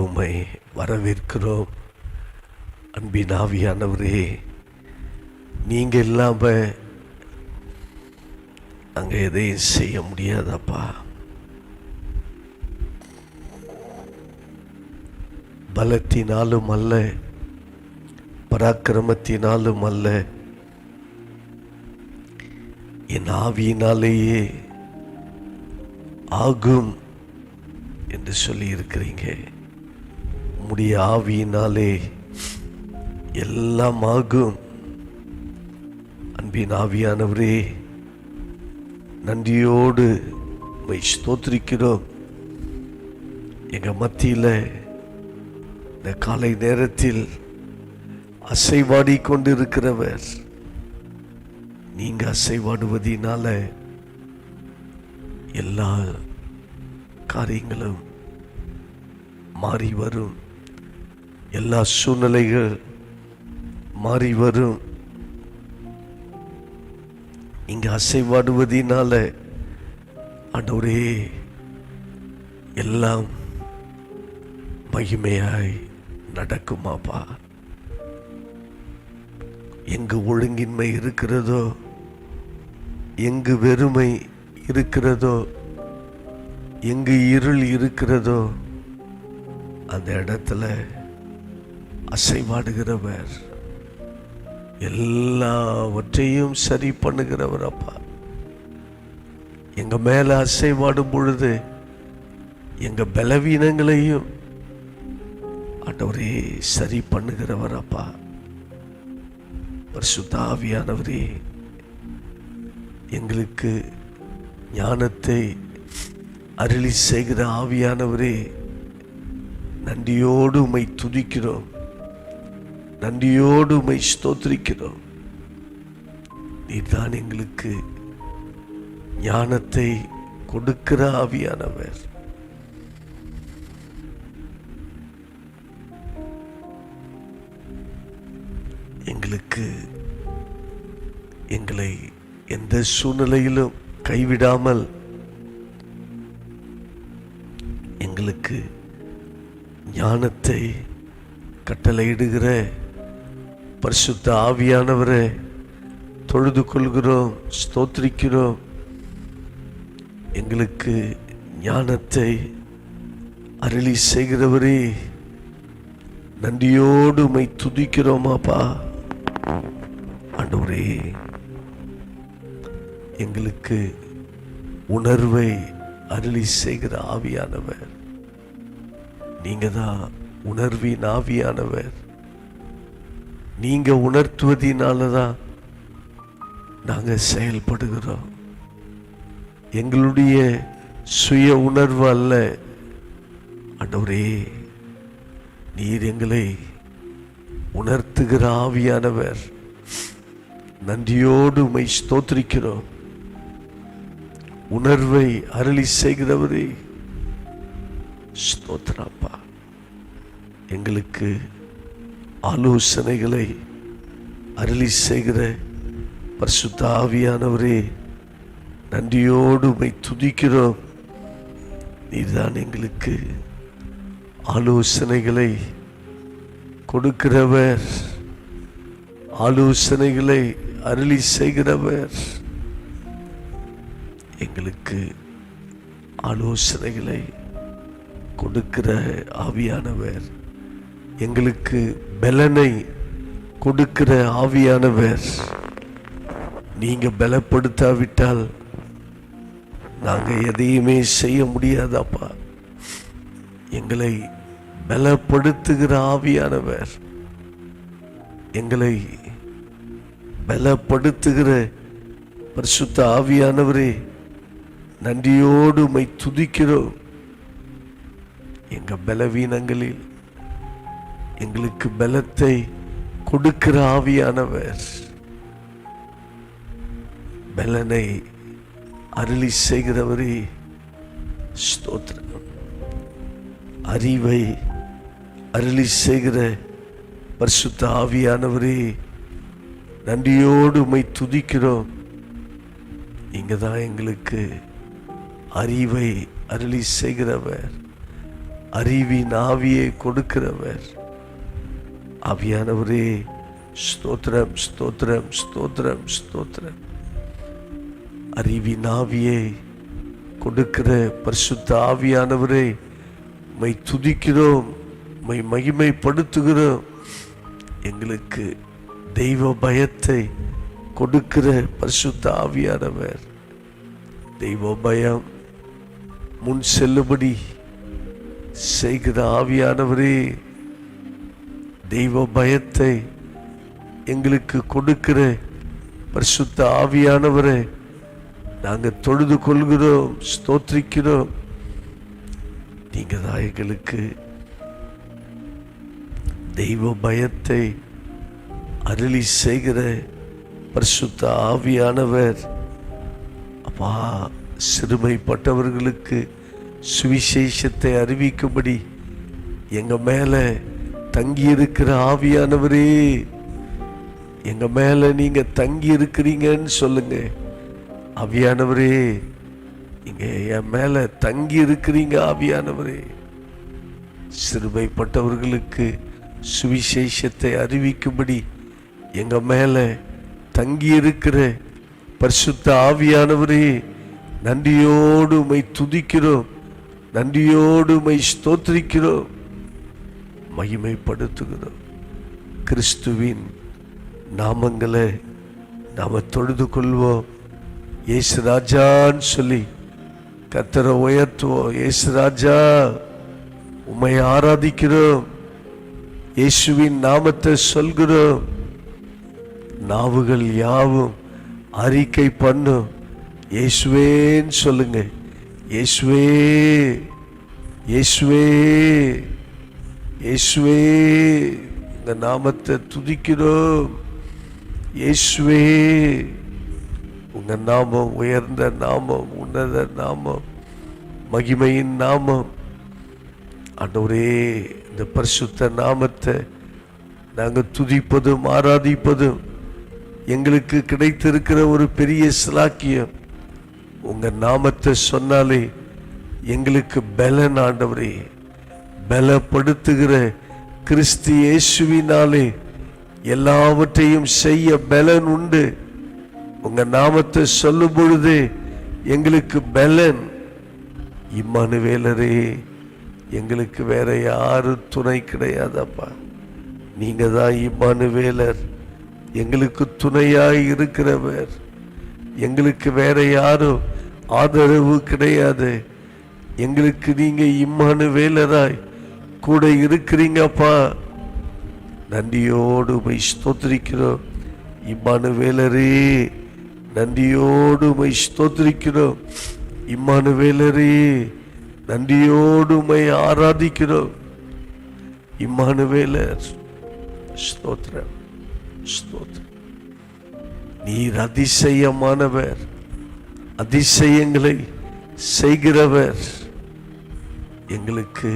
உம்மை வரவேற்கிறோம். அன்பின் ஆவியானவரே, நீங்க இல்லாம அங்க எதையும் செய்ய முடியாதப்பா. பலத்தினாலும் அல்ல, பராக்கிரமத்தினாலும் அல்ல, என் ஆவியினாலேயே ஆகும் என்று சொல்லி இருக்கிறீங்க. உம்முடைய ஆவியினாலே எல்லாம் ஆகும். அன்பின் ஆவியானவரே, நன்றியோடு உம்மை ஸ்தோத்திரிக்கிறோம். எங்க மத்தியில் இந்த காலை நேரத்தில் அசைவாடி கொண்டிருக்கிறவர், நீங்க அசைவாடுவதினால எல்லா காரியங்களும் மாறி வரும், எல்லா சூழ்நிலைகள் மாறி வரும். இங்க அசைவாடுவதினால ஆண்டவரே எல்லாம் மகிமையாய் நடக்குமாப்பா. எங்கு ஒழுங்கின்மை இருக்கிறதோ, எங்கு வெறுமை இருக்கிறதோ, எங்கு இருள் இருக்கிறதோ, அந்த இடத்துல அசைவாடுகிறவர், எல்லாவற்றையும் சரி பண்ணுகிறவர் அப்பா. எங்க மேல அசைவாடும் பொழுது எங்க பலவீனங்களையும் ஆண்டவரே சரி பண்ணுகிறவர் அப்பா. பரிசுத்த ஆவியானவரே, எங்களுக்கு ஞானத்தை அருளி செய்கிற ஆவியானவரே, நன்றியோடு உம்மை துதிக்கிறோம், நன்றியோடு உம்மை ஸ்தோத்திரிக்கிறோம். நீர்தான் எங்களுக்கு ஞானத்தை கொடுக்கிற ஆவியானவர். எங்களுக்கு எங்களை எந்த சூழ்நிலையிலும் கைவிடாமல் எங்களுக்கு ஞானத்தை கட்டளையிடுகிற பரிசுத்த ஆவியானவரை தொழுது கொள்கிறோம், ஸ்தோத்திரிக்கிறோம். எங்களுக்கு ஞானத்தை அருளி செய்கிறவரே, நன்றியோடு உம்மை துதிக்கிறோமாப்பா. ஆண்டவரே, எங்களுக்கு உணர்வை அருளி செய்கிற ஆவியானவர், நீங்க தான் உணர்வின் ஆவியானவர். நீங்க உணர்த்துவதினாலதான் நாங்க செயல்படுகிறோம். எங்களுடைய சுய உணர்வு அல்ல ஆண்டவரே, நீர் எங்களை உணர்த்துகிற ஆவியானவர். நன்றியோடு உம்மை ஸ்தோத்திரிக்கிறோம். உணர்வை அருளி செய்கிறவரே, ஸ்தோத்திரப்பா. எங்களுக்கு ஆலோசனைகளை அருளி செய்கிற பரிசுத்த ஆவியானவரே, நன்றியோடு உம்மை துதிக்கிறோம். நீர்தான் எங்களுக்கு ஆலோசனைகளை கொடுக்கிறவர், ஆலோசனைகளை அருளி செய்கிறவர். எங்களுக்கு ஆலோசனைகளை கொடுக்கிற ஆவியானவர், எங்களுக்கு பலனை கொடுக்கிற ஆவியானவர். நீங்க பலப்படுத்தாவிட்டால் நாங்க எதையுமே செய்ய முடியாதாப்பா. எங்களை பலப்படுத்துகிற ஆவியானவர், எங்களை பலப்படுத்துகிற பரிசுத்த ஆவியானவரே, நன்றியோடு உம்மை துதிக்கிறோம். எங்க பலவீனங்களில் எங்களுக்கு பலத்தை கொடுக்கிற ஆவியானவர், பலனை அருளி செய்கிறவரே, ஸ்தோத்திரம். அறிவை அருளி செய்கிற பரிசுத்த ஆவியானவரே, நன்றியோடு உம்மை துதிக்கிறோம். நீங்க தான் எங்களுக்கு அறிவை அருளி செய்கிறவர், அறிவின் ஆவியை கொடுக்கிறவர். ஆவியானவரே ஸ்தோத்திரம், ஸ்தோத்திரம், ஸ்தோத்திரம், ஸ்தோத்திரம். அறிவின் ஆவியை கொடுக்கிற பரிசுத்த ஆவியானவரே, மை துதிக்கிறோம், மை மகிமைப்படுத்துகிறோம். எங்களுக்கு தெய்வ பயத்தை கொடுக்கிற பரிசுத்த ஆவியானவர், தெய்வ பயம் முன் செல்லுபடி செய்கிற ஆவியானவரே, தெய்வ பயத்தை எங்களுக்கு கொடுக்கிற பரிசுத்த ஆவியானவரை நாங்கள் தொழுது கொள்கிறோம், ஸ்தோத்திரிக்கிறோம். நீங்க தான் எங்களுக்கு தெய்வ பயத்தை அருளி செய்கிற பரிசுத்த ஆவியானவர். அப்பா, சிறுமைப்பட்டவர்களுக்கு சுவிசேஷத்தை அறிவிக்கும்படி எங்க மேல தங்கி இருக்கிற ஆவியானவரே, எங்க மேல நீங்க தங்கி இருக்கிறீங்கன்னு சொல்லுங்க. ஆவியானவரே, நீங்க என் மேல தங்கி இருக்கிறீங்க. ஆவியானவரே, சிறுமைப்பட்டவர்களுக்கு சுவிசேஷத்தை அறிவிக்கும்படி எங்க மேல தங்கி இருக்கிற பரிசுத்த ஆவியானவரே, நன்றியோடு உம்மை துதிக்கிறோம், நன்றியோடு உம்மை ஸ்தோத்திரிக்கிறோம், மகிமைப்படுத்துகிறோம். கிறிஸ்துவின் நாமங்களை நாம தொழுது கொள்வோம். இயேசு ராஜான்னு சொல்லி கர்த்தரை உயர்த்துவோம். இயேசு ராஜா, உம்மை ஆராதிக்கிறோம். இயேசுவின் நாமத்தை சொல்கிறோம். நாவுகள் யாவும் அறிக்கை பண்ணும். இயேசுவேன்னு சொல்லுங்க. இயேசுவே, இயேசுவே, இயேசுவே, இந்த நாமத்தை துதிக்கிறோம். இயேசுவே, உங்க நாமம் உயர்ந்த நாமம், உன்னத நாமம், மகிமையின் நாமம். ஆண்டவரே, இந்த பரிசுத்த நாமத்தை நாங்கள் துதிப்பதும் ஆராதிப்பதும் எங்களுக்கு கிடைத்திருக்கிற ஒரு பெரிய சிலாக்கியம். உங்க நாமத்தை சொன்னாலே எங்களுக்கு பலன். ஆண்டவரே, பலப்படுத்துகிற கிறிஸ்து இயேசுவினாலே எல்லாவற்றையும் செய்ய பலன் உண்டு. உங்க நாமத்தை சொல்லும் பொழுது எங்களுக்கு பலன். இம்மானுவேலரே, எங்களுக்கு வேற யாரு துணை கிடையாதப்பா. நீங்க தான் இம்மானுவேலர், எங்களுக்கு துணையாய் இருக்கிறவர். எங்களுக்கு வேற யாரும் ஆதரவு கிடையாது. எங்களுக்கு நீங்க இம்மானுவேலராய் கூட இருக்கிறீங்கப்பா. நன்றியோடு உம்மை ஸ்தோத்திரிக்கிறோம். இம்மானுவேலரே, நன்றியோடு உம்மை ஸ்தோத்திரிக்கிறோம். இம்மானுவேலரே, நன்றியோடு உம்மை ஆராதிக்கிறோம். இம்மானுவேலர், ஸ்தோத்திரம், ஸ்தோத்திரம். நீர் அதிசயமானவர், அதிசயங்களை செய்கிறவர். எங்களுக்கு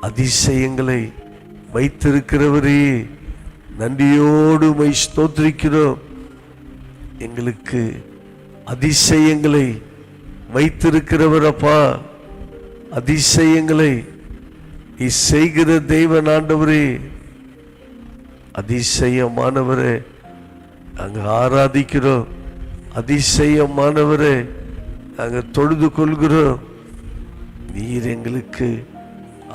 அதிசயங்களை வைத்திருக்கிறவரே, நன்றியோடு உம்மை ஸ்தோத்திரிக்கிறோம். எங்களுக்கு அதிசயங்களை வைத்திருக்கிறவர் அப்பா. அதிசயங்களை நீ செய்கிற தெய்வன் ஆண்டவரே, அதிசயமானவரே நாங்கள் ஆராதிக்கிறோம். அதிசயமானவரே நாங்கள் தொழுது கொள்கிறோம். நீர் எங்களுக்கு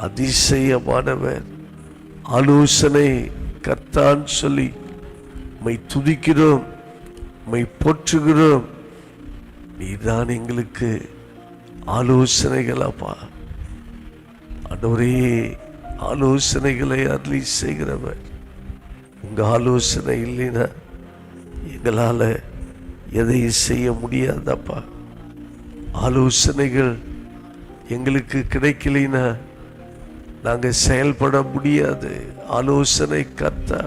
அதிசயமானவர். ஆலோசனை கர்த்தான் சொல்லி உம்மை துதிக்கிறோம், உம்மை போற்றுகிறோம். நீதான் எங்களுக்கு ஆலோசனைகளப்பா. ஆண்டவரே, ஆலோசனைகளை அருளி செய்கிறவர். உங்க ஆலோசனை இல்லைன்னா எங்களால எதையும் செய்ய முடியாதப்பா. ஆலோசனைகள் எங்களுக்கு கிடைக்கலைன்னா நாங்க செயல்பட முடியாது. ஆலோசனை கர்த்தா,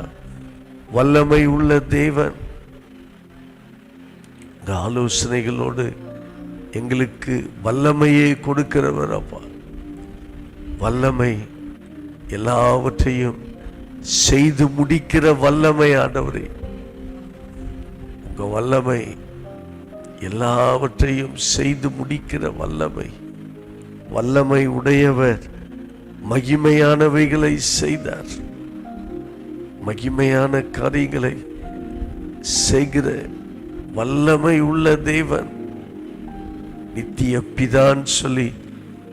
வல்லமை உள்ள தேவன். இந்த ஆலோசனைகளோடு எங்களுக்கு வல்லமையை கொடுக்கிறவர் அப்பா. வல்லமை, எல்லாவற்றையும் செய்து முடிக்கிற வல்லமை ஆண்டவரே. உங்க வல்லமை எல்லாவற்றையும் செய்து முடிக்கிற வல்லமை. வல்லமை உடையவர், மகிமையானவைகளை செய்தார். மகிமையான காரியங்களை செய்கிற வல்லமை உள்ள தேவன், நித்திய பிதான் சொல்லி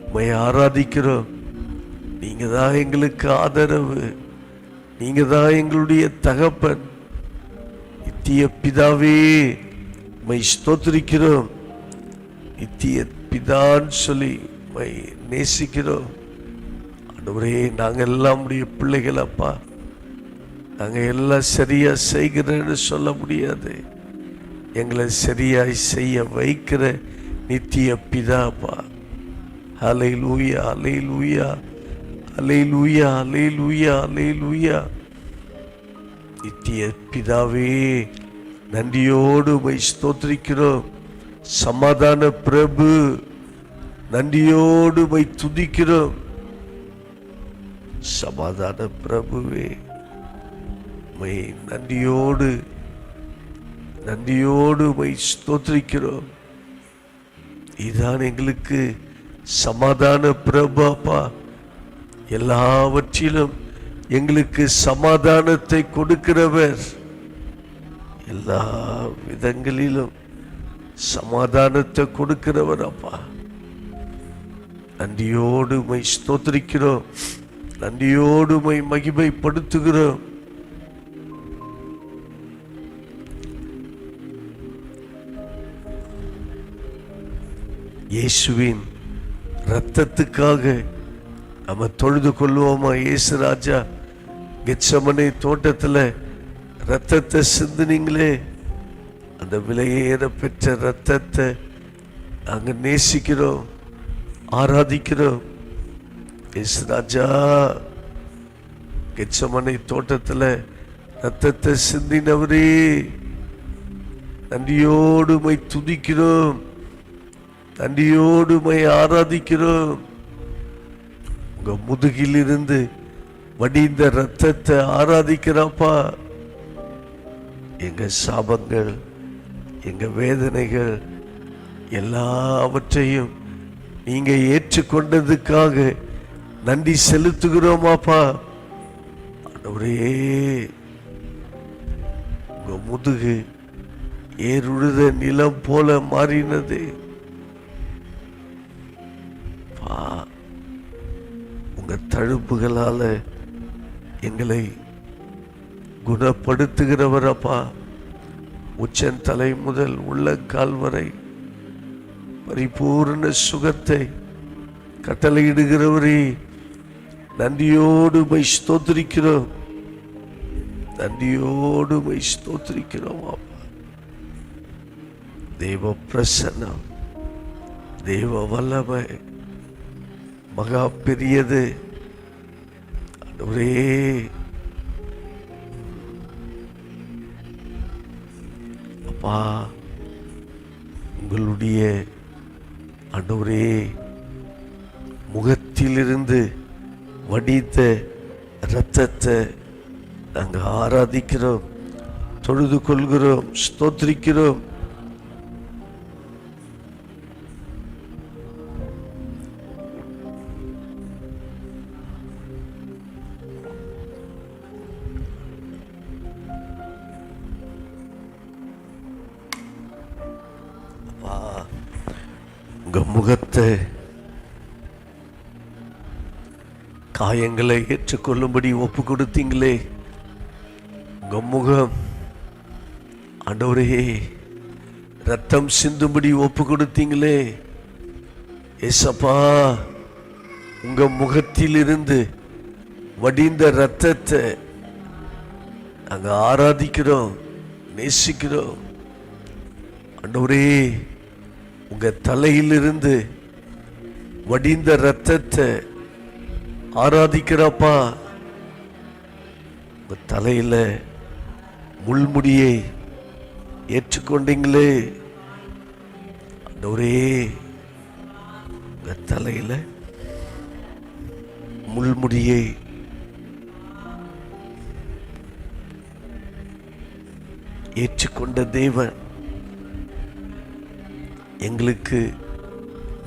உம்மை ஆராதிக்கிறோம். நீங்க தான் எங்களுக்கு ஆதரவு, நீங்க தான் எங்களுடைய தகப்பன். நித்திய பிதாவே உம்மை ஸ்தோத்திரிக்கிறோம். நித்திய பிதான் சொல்லி உம்மை நேசிக்கிறோம். ஆண்டவரே, நாங்கள் எல்லாம் உடைய பிள்ளைகள் அப்பா. நாங்கள் எல்லாம் சரியா செய்கிறேன்னு சொல்ல முடியாது. எங்களை சரியாய் செய்ய வைக்கிற நித்திய பிதாப்பா. ஹல்லேலூயா, ஹல்லேலூயா, ஹல்லேலூயா, ஹல்லேலூயா, ஹல்லேலூயா. நித்திய பிதாவே, நன்றியோடு உம்மை ஸ்தோத்திரிக்கிறோம். சமாதான பிரபு, நன்றியோடு உம்மை துதிக்கிறோம். சமாதான பிரபுவே, உம்மை நன்றியோடு உம்மை ஸ்தோத்திரிக்கிறோம். இதுதான் எங்களுக்கு சமாதான பிரபு அப்பா. எல்லாவற்றிலும் எங்களுக்கு சமாதானத்தை கொடுக்கிறவர். எல்லா விதங்களிலும் சமாதானத்தை கொடுக்கிறவர் அப்பா. நன்றியோடு உம்மை ஸ்தோத்திரிக்கிறோம். நன்றியோடு உம்மை மகிமைப்படுத்துகிறோம். இயேசுவின் இரத்தத்துக்காக நம்ம தொழுது கொள்வோமா? இயேசு ராஜா கெத்சமனே தோட்டத்தில் இரத்தத்தை சிந்தினீங்களே, அந்த விலையேற பெற்ற இரத்தத்தை நாங்கள் நேசிக்கிறோம், ஆராதிக்கிறோம். இயேசு ராஜா கெத்சமனே தோட்டத்தில் இரத்தத்தை சிந்தினவரே, நன்றியோடு உம்மை துதிக்கிறோம், நன்றியோடு உம்மை ஆராதிக்கிறோம். உங்க முதுகிலிருந்து வடிந்த இரத்தத்தை ஆராதிக்கிறப்பா. எங்க சாபங்கள், எங்க வேதனைகள் எல்லாவற்றையும் நீங்க ஏற்றுக்கொண்டதுக்காக நன்றி செலுத்துகிறோமாப்பா. ஆண்டவரே, உங்க முதுகு ஏறுழுத நிலம் போல மாறினது. உங்க தழும்புகளால எங்களை குணப்படுத்துகிறவரப்பா. உச்சந்தலை முதல் உள்ளங்கால் வரை பரிபூர்ண சுகத்தை கட்டளையிடுகிறவரே, நன்றியோடு உம்மை ஸ்தோத்திரிக்கிறோம், நன்றியோடு உம்மை ஸ்தோத்திரிக்கிறோம் அப்பா. தேவ பிரசன்னம், தேவ வல்லமை மகா பெரியது. ஆண்டவரே, அப்பா, உங்களுடைய ஆண்டவரே முகத்திலிருந்து வடித்த இரத்தத்தை நாங்கள் ஆராதிக்கிறோம், தொழுது கொள்கிறோம், ஸ்தோத்திரிக்கிறோம். உங்க முகத்தை காயங்களை ஏற்றுக்கொள்ளும்படி ஒப்பு கொடுத்தீங்களே, உங்க முகம் ஆண்டவரே ரத்தம் சிந்தும்படி ஒப்பு கொடுத்தீங்களே. ஏசப்பா, உங்க முகத்திலிருந்து வடிந்த ரத்தத்தை நாங்க ஆராதிக்கிறோம், நேசிக்கிறோம். ஆண்டவரே, உங்க தலையிலிருந்து வடிந்த ரத்தத்தை ஆராதிக்கிறப்பா. உங்க தலையில முள்முடியை ஏற்றுக்கொண்டீங்களே. ஆண்டவரே, உங்க தலையில முள்முடியை ஏற்றுக்கொண்ட தேவன் எங்களுக்கு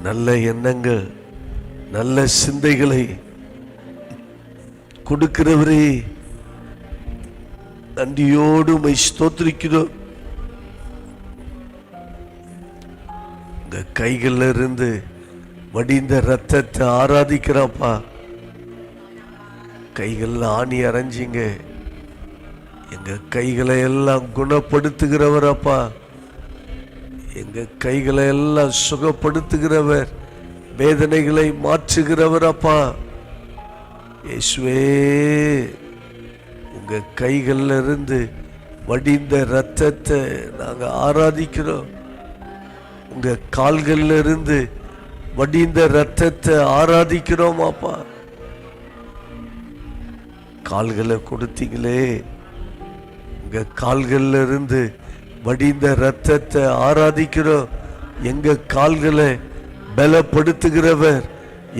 நல்ல எண்ணங்கள், நல்ல சிந்தைகளை கொடுக்கிறவரே, நன்றியோடு உம்மை ஸ்தோத்திரிக்கிறோம். உங்க கைகள்ல இருந்து வடிந்த ரத்தத்தை ஆராதிக்கிறப்பா. கைகள்ல ஆணி அரைஞ்சிங்க, எங்க கைகளை எல்லாம் குணப்படுத்துகிறவரப்பா. எங்க கைகளை எல்லாம் சுகப்படுத்துகிறவர், வேதனைகளை மாற்றுகிறவரப்பா. இயேசுவே, உங்க கைகள்ல இருந்து வடிந்த ரத்தத்தை நாங்க ஆராதிக்கிறோம். உங்க கால்கள்ல இருந்து வடிந்த ரத்தத்தை ஆராதிக்கிறோம் அப்பா. கால்களை கொடுத்தீங்களே, உங்க கால்கள்ல இருந்து வடிந்த ரத்தத்தை ஆராதிக்கிறோம். எங்க கால்களை பலப்படுத்துகிறவர்,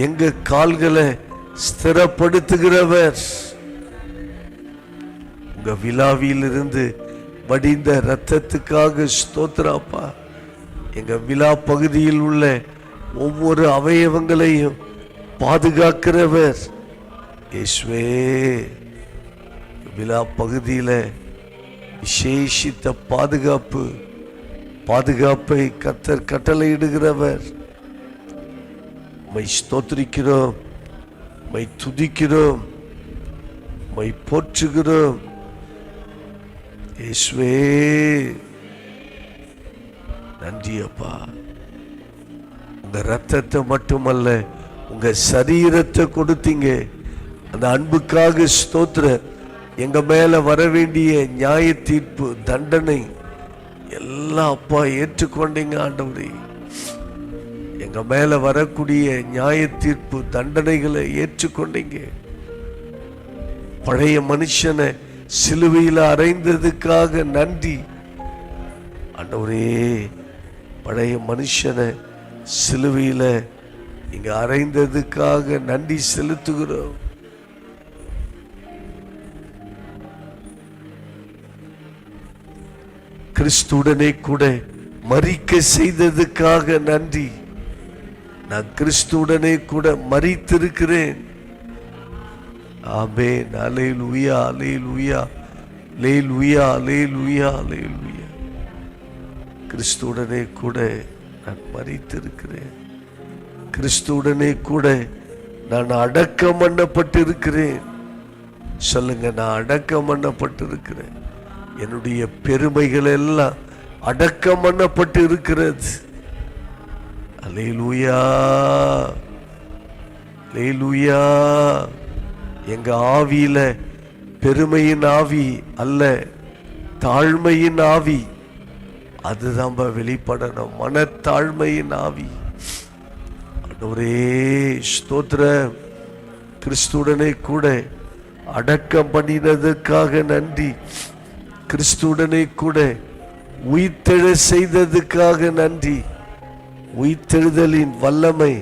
எங்க கால்களை ஸ்திரப்படுத்துகிறவர். உங்க விழாவிலிருந்து வடிந்த ரத்தத்துக்காக ஸ்தோத்திரப்பா. எங்க விழா பகுதியில் உள்ள ஒவ்வொரு அவயவங்களையும் பாதுகாக்கிறவர் இயேசுவே. விழா பகுதியில விசேஷித்த பாதுகாப்பை கர்த்தர் கட்டளையிடுகிறவர். உம்மை ஸ்தோத்திரிக்கிறோம், உம்மை துதிக்கிறோம், உம்மை போற்றுகிறோம் இயேசுவே. நன்றி அப்பா. உங்க ரத்தத்தை மட்டுமல்ல, உங்க சரீரத்தை கொடுத்தீங்க. அந்த அன்புக்காக ஸ்தோத்திரம். எங்க மேல வர வேண்டிய நியாய தீர்ப்பு, தண்டனை எல்லாம் அப்பா ஏற்றுக்கொண்டீங்க ஆண்டவரே. எங்க மேல வரக்கூடிய நியாய தீர்ப்பு, தண்டனைகளை ஏற்றுக்கொண்டீங்க. பழைய மனுஷனை சிலுவையில் அறைந்ததுக்காக நன்றி ஆண்டவரே. பழைய மனுஷனை சிலுவையில நீங்க அறைந்ததுக்காக நன்றி செலுத்துகிறோம். கிறிஸ்துடனே கூட மரிக்க செய்ததுக்காக நன்றி. நான் கிறிஸ்துடனே கூட மரித்திருக்கிறேன். ஆமென். அல்லேலூயா, அல்லேலூயா, அல்லேலூயா, அல்லேலூயா, அல்லேலூயா. கிறிஸ்துடனே கூட நான் மரித்திருக்கிறேன். கிறிஸ்துடனே கூட நான் அடக்கம் பண்ணப்பட்டிருக்கிறேன். சொல்லுங்க, நான் அடக்கம் பண்ணப்பட்டிருக்கிறேன். என்னுடைய பெருமைகள் எல்லாம் அடக்கம் பண்ணப்பட்டு இருக்கிறது. அல்லேலூயா, அல்லேலூயா. எங்க ஆவியில பெருமையின் ஆவி அல்ல, தாழ்மையின் ஆவி அதுதான் வெளிப்படணும். மனத்தாழ்மையின் ஆவி. ஆண்டவரே ஸ்தோத்திரம். கிறிஸ்துடனே கூட அடக்கம் பண்ணினதுக்காக நன்றி. கிறிஸ்துடனே கூட உயிர்த்தெழ செய்ததுக்காக நன்றி. உயிர்த்தெழுதலின் வல்லமை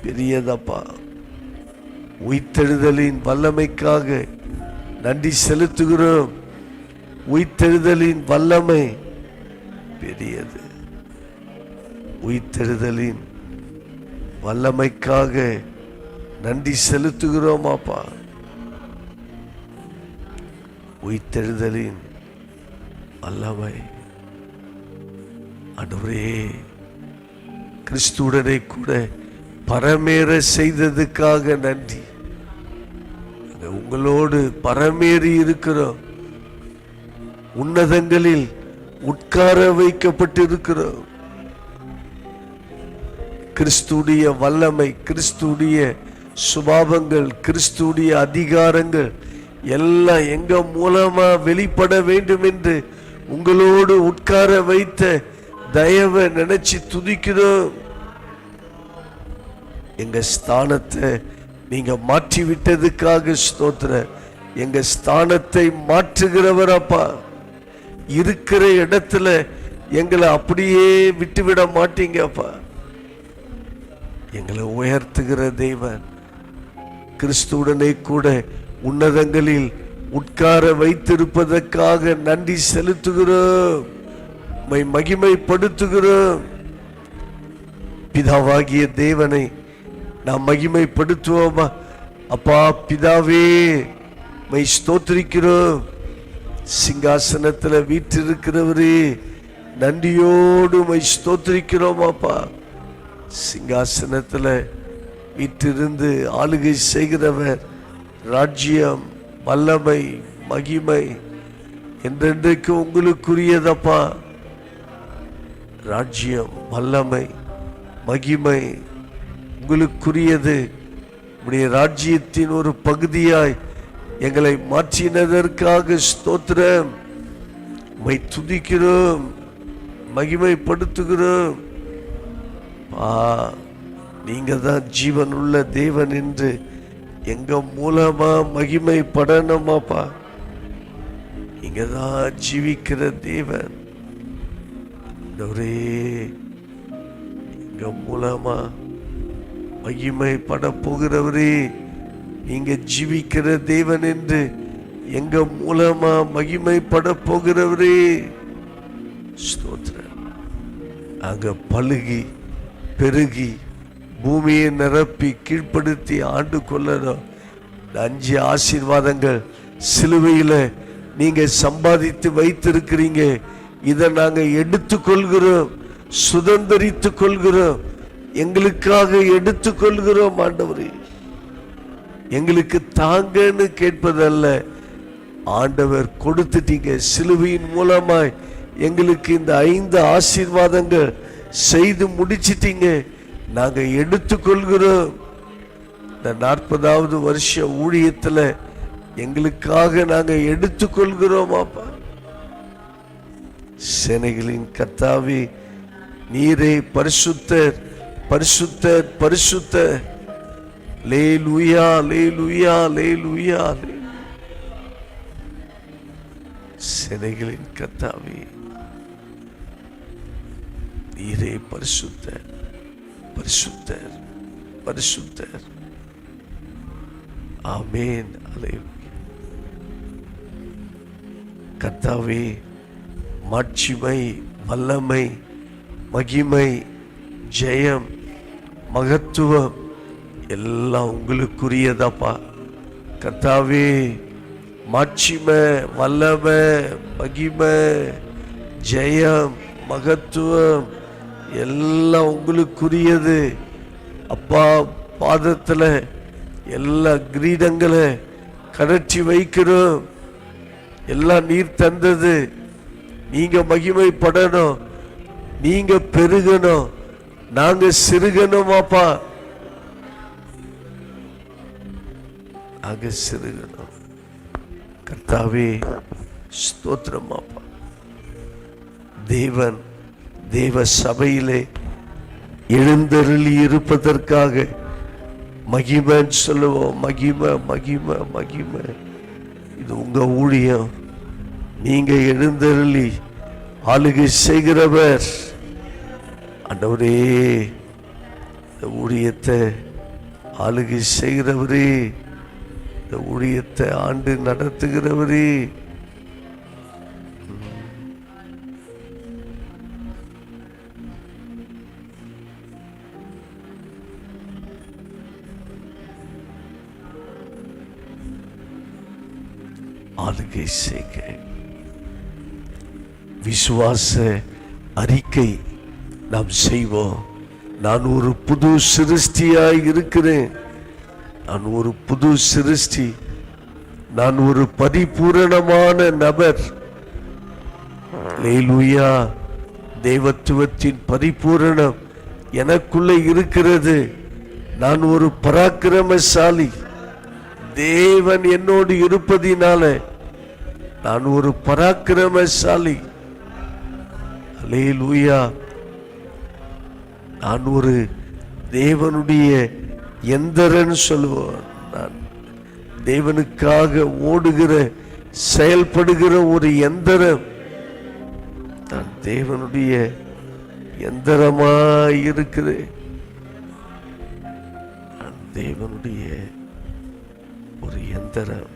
பெரியதப்பா. உயிர்த்தெழுதலின் வல்லமைக்காக நன்றி செலுத்துகிறோம். உயிர்த்தெழுதலின் வல்லமை பெரியது. உயிர்த்தெழுதலின் வல்லமைக்காக நன்றி செலுத்துகிறோம் அப்பா. உயிர்த்தெழுதலின் வல்லமை ஆண்டவரே. கிறிஸ்துடனே கூட பரமேற செய்ததுக்காக நன்றி. உங்களோடு பரமேறி இருக்கிறோம். உன்னதங்களில் உட்கார வைக்கப்பட்டிருக்கிறோம். கிறிஸ்துடைய வல்லமை, கிறிஸ்துடைய சுபாவங்கள், கிறிஸ்துடைய அதிகாரங்கள் எல்லாம் எங்க மூலமா வெளிப்பட வேண்டும் என்று உங்களோடு உட்கார வைத்த தயவை நினைச்சு துதிக்கிறோம். எங்க ஸ்தானத்தை நீங்க மாற்றி விட்டதுக்காக ஸ்தோத்திரம். எங்க ஸ்தானத்தை மாற்றுகிறவர் அப்பா. இருக்கிற இடத்துல எங்களை அப்படியே விட்டுவிட மாட்டீங்க அப்பா. எங்களை உயர்த்துகிற தேவன். கிறிஸ்துடனே கூட உன்னதங்களில் உட்கார வைத்திருப்பதற்காக நன்றி செலுத்துகிறோம். மகிமைப்படுத்துகிறோம். பிதாவாகிய தேவனை நாம் மகிமைப்படுத்துவோமா? அப்பா பிதாவே மை ஸ்தோத்திரிக்கிறோம். சிங்காசனத்துல வீற்றிருக்கிறவரே நன்றியோடு மை ஸ்தோத்திரிக்கிறோம். அப்பா சிங்காசனத்துல வீற்றிருந்து ஆளுகை செய்கிறவர், ராஜ்யம் வல்லமை மகிமை என்றென்றைக்கு உங்களுக்குரியதப்பா. ராஜ்யம் வல்லமை மகிமை உங்களுக்குரியது. உடைய ராஜ்யத்தின் ஒரு பகுதியாய் எங்களை மாற்றினதற்காக ஸ்தோத்திரம். உம்மை துதிக்கிறோம், மகிமைப்படுத்துகிறோம். நீங்க தான் ஜீவன் உள்ள தேவன் என்று எங்க மூலமா மகிமைப்படணுமாப்பா. நீங்க தான் ஜீவிக்கிற தேவன். எங்க மூலமா மகிமைப்பட போகிறவரே, நீங்க ஜீவிக்கிற தேவன் என்று எங்க மூலமா மகிமைப்பட போகிறவரே ஸ்தோத்திரம். அங்க பழுகி பெருகி பூமியை நிரப்பி கீழ்ப்படுத்தி ஆண்டு கொள்ளணும். 5 ஆசீர்வாதங்கள் சிலுவையில நீங்க சம்பாதித்து வைத்திருக்கிறீங்க. இதை நாங்க எடுத்துக்கொள்கிறோம், சுதந்திரித்துக் கொள்கிறோம், எங்களுக்காக எடுத்துக்கொள்கிறோம். ஆண்டவரே, எங்களுக்கு தாங்கன்னு கேட்பதல்ல, ஆண்டவர் கொடுத்துட்டீங்க. சிலுவையின் மூலமாய் எங்களுக்கு இந்த 5 ஆசீர்வாதங்கள் செய்து முடிச்சிட்டீங்க. நாங்க எடுத்துக்கொள்கிறோம். இந்த 40வது வருஷ ஊழியத்துல எங்களுக்காக நாங்க எடுத்துக்கொள்கிறோம். அப்பா சேனைகளின் கர்த்தாவே, நீரே பரிசுத்தர் பரிசுத்தர் பரிசுத்தர். லேலூயா லேலூயா லேலூயா. சேனைகளின் கர்த்தாவே, நீரே பரிசுத்தர் பரிசுத்தர் பரிசுத்தர். ஆமென். அல்லேலூயா. கர்த்தாவே, மாட்சிமை வல்லமை மகிமை ஜெயம் மகத்துவம் எல்லாம் உங்களுக்குரியதாப்பா. கர்த்தாவே, மாட்சிமை வல்லமை மகிமை ஜெயம் மகத்துவம் எல்லாம் உங்களுக்குரியது. அப்பா பாதத்துல எல்லா கிரீடங்களை கடற்றி வைக்கிறோம். எல்லாம் நீர் தந்தது. நீங்க மகிமைப்படணும், நீங்க பெருகணும், நாங்க சிறுகணும். அப்பா நாங்க சிறுகணும். கர்த்தாவே ஸ்தோத்திரம். அப்பா தேவன் தேவ சபையிலே எழுந்தருளி இருப்பதற்காக மகிமைன்னு சொல்லுவோம். மகிமை மகிமை மகிமை. இது உங்க ஊழியம். நீங்க எழுந்தருளி ஆளுகை செய்கிறவர். ஆண்டவரே, இந்த ஊழியத்தை ஆளுகை செய்கிறவரே, இந்த ஊழியத்தை ஆண்டு நடத்துகிறவரே, ஆளுகை செய்க. விசுவாச அறிக்கை நாம் செய்வோம். நான் ஒரு புது சிருஷ்டியாய் இருக்கிறேன். நான் ஒரு புது சிருஷ்டி. நான் ஒரு பரிபூரணமான நபர். அல்லேலூயா. தேவத்துவத்தின் பரிபூரணம் எனக்குள்ளே இருக்கிறது. நான் ஒரு பராக்கிரமசாலி. தேவன் என்னோடு இருப்பதினால நான் ஒரு பராக்கிரமசாலி. அல்லேலூயா. நான் ஒரு தேவனுடைய எந்திரன் சொல்லுவோம். நான் தேவனுக்காக ஓடுகிற செயல்படுகிற ஒரு எந்திரம். நான் தேவனுடைய எந்திரமாய் இருக்கிறேன். நான் தேவனுடைய ஒரு எந்திரம்.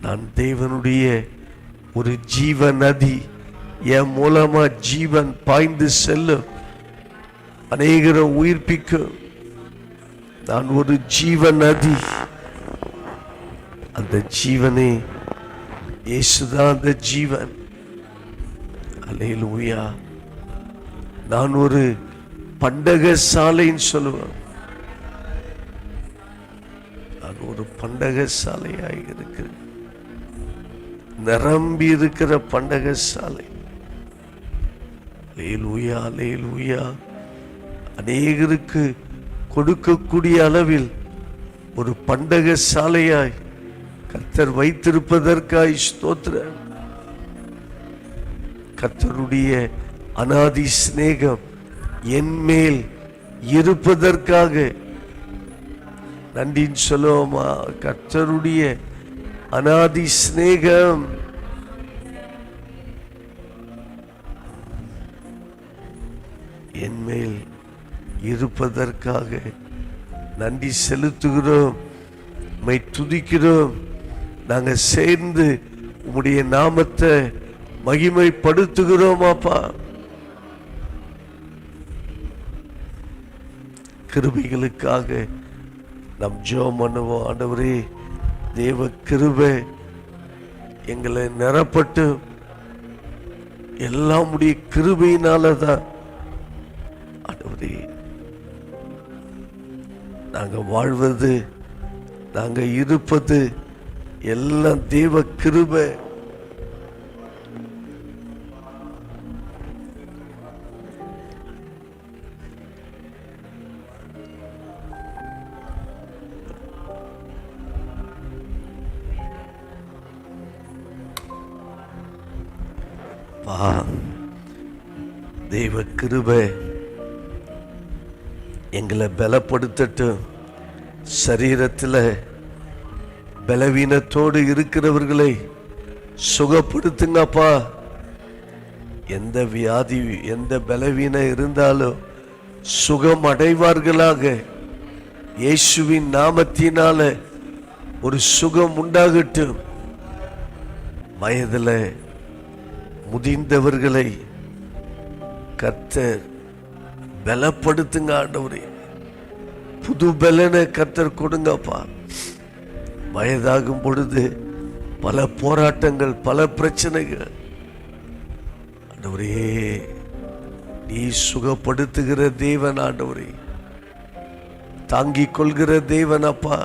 நான் தேவனுடைய ஒரு ஜீவ நதி. என் மூலமா ஜீவன் பாய்ந்து செல்லும். அநேகரை உயிர்ப்பிக்கும். நான் ஒரு ஜீவ நதி. அந்த ஜீவனே இயேசுதான் அந்த ஜீவன். அல்லேலூயா. நான் ஒரு பண்டக சாலைன்னு சொல்லுவேன். நான் ஒரு பண்டக சாலையாக இருக்கிறேன். நிரம்பி இருக்கிற பண்டக சாலை. அல்லேலூயா, அல்லேலூயா. அநேகருக்கு கொடுக்கக்கூடிய அளவில் ஒரு பண்டக சாலையாய் கர்த்தர் வைத்திருப்பதற்காய் ஸ்தோத்திரம். கர்த்தருடைய அநாதி சிநேகம் என் மேல் இருப்பதற்காக நன்றின்னு சொல்லுவோமா? கர்த்தருடைய அநாதி சிநேகம் என் மேல் இருப்பதற்காக நன்றி செலுத்துகிறோம். உம்மை துதிக்கிறோம். நாங்க சேர்ந்து உம்முடைய நாமத்தை மகிமைப்படுத்துகிறோம் அப்பா. கிருபைகளுக்காக நம் ஜெபம் பண்ணுவோம். ஆண்டவரே, தேவ கிருபை எங்களை நிரப்பட்டு, எல்லாம் உடைய கிருபையினாலதான் ஆண்டவரே நாங்க வாழ்வது, நாங்க இருப்பது எல்லாம் தேவ கிருபை. தேவ கிருபை எங்களை பலப்படுத்தட்டும். சரீரத்தில் பலவீனத்தோடு இருக்கிறவர்களை சுகப்படுத்துங்கப்பா. எந்த வியாதி, எந்த பலவீனம் இருந்தாலும் சுகம் அடைவார்களாக. இயேசுவின் நாமத்தினால ஒரு சுகம் உண்டாகட்டும். வயதில் முதிர்ந்தவர்களை கர்த்தர் பலப்படுத்துங்க ஆண்டவரே. புது பலனை கர்த்தர் கொடுங்கப்பா. வயதாகும் பொழுது பல போராட்டங்கள், பல பிரச்சனைகள். ஆண்டவரே, நீ சுகப்படுத்துகிற தேவன் ஆண்டவரே, தாங்கிக் கொள்கிற தேவன் அப்பா.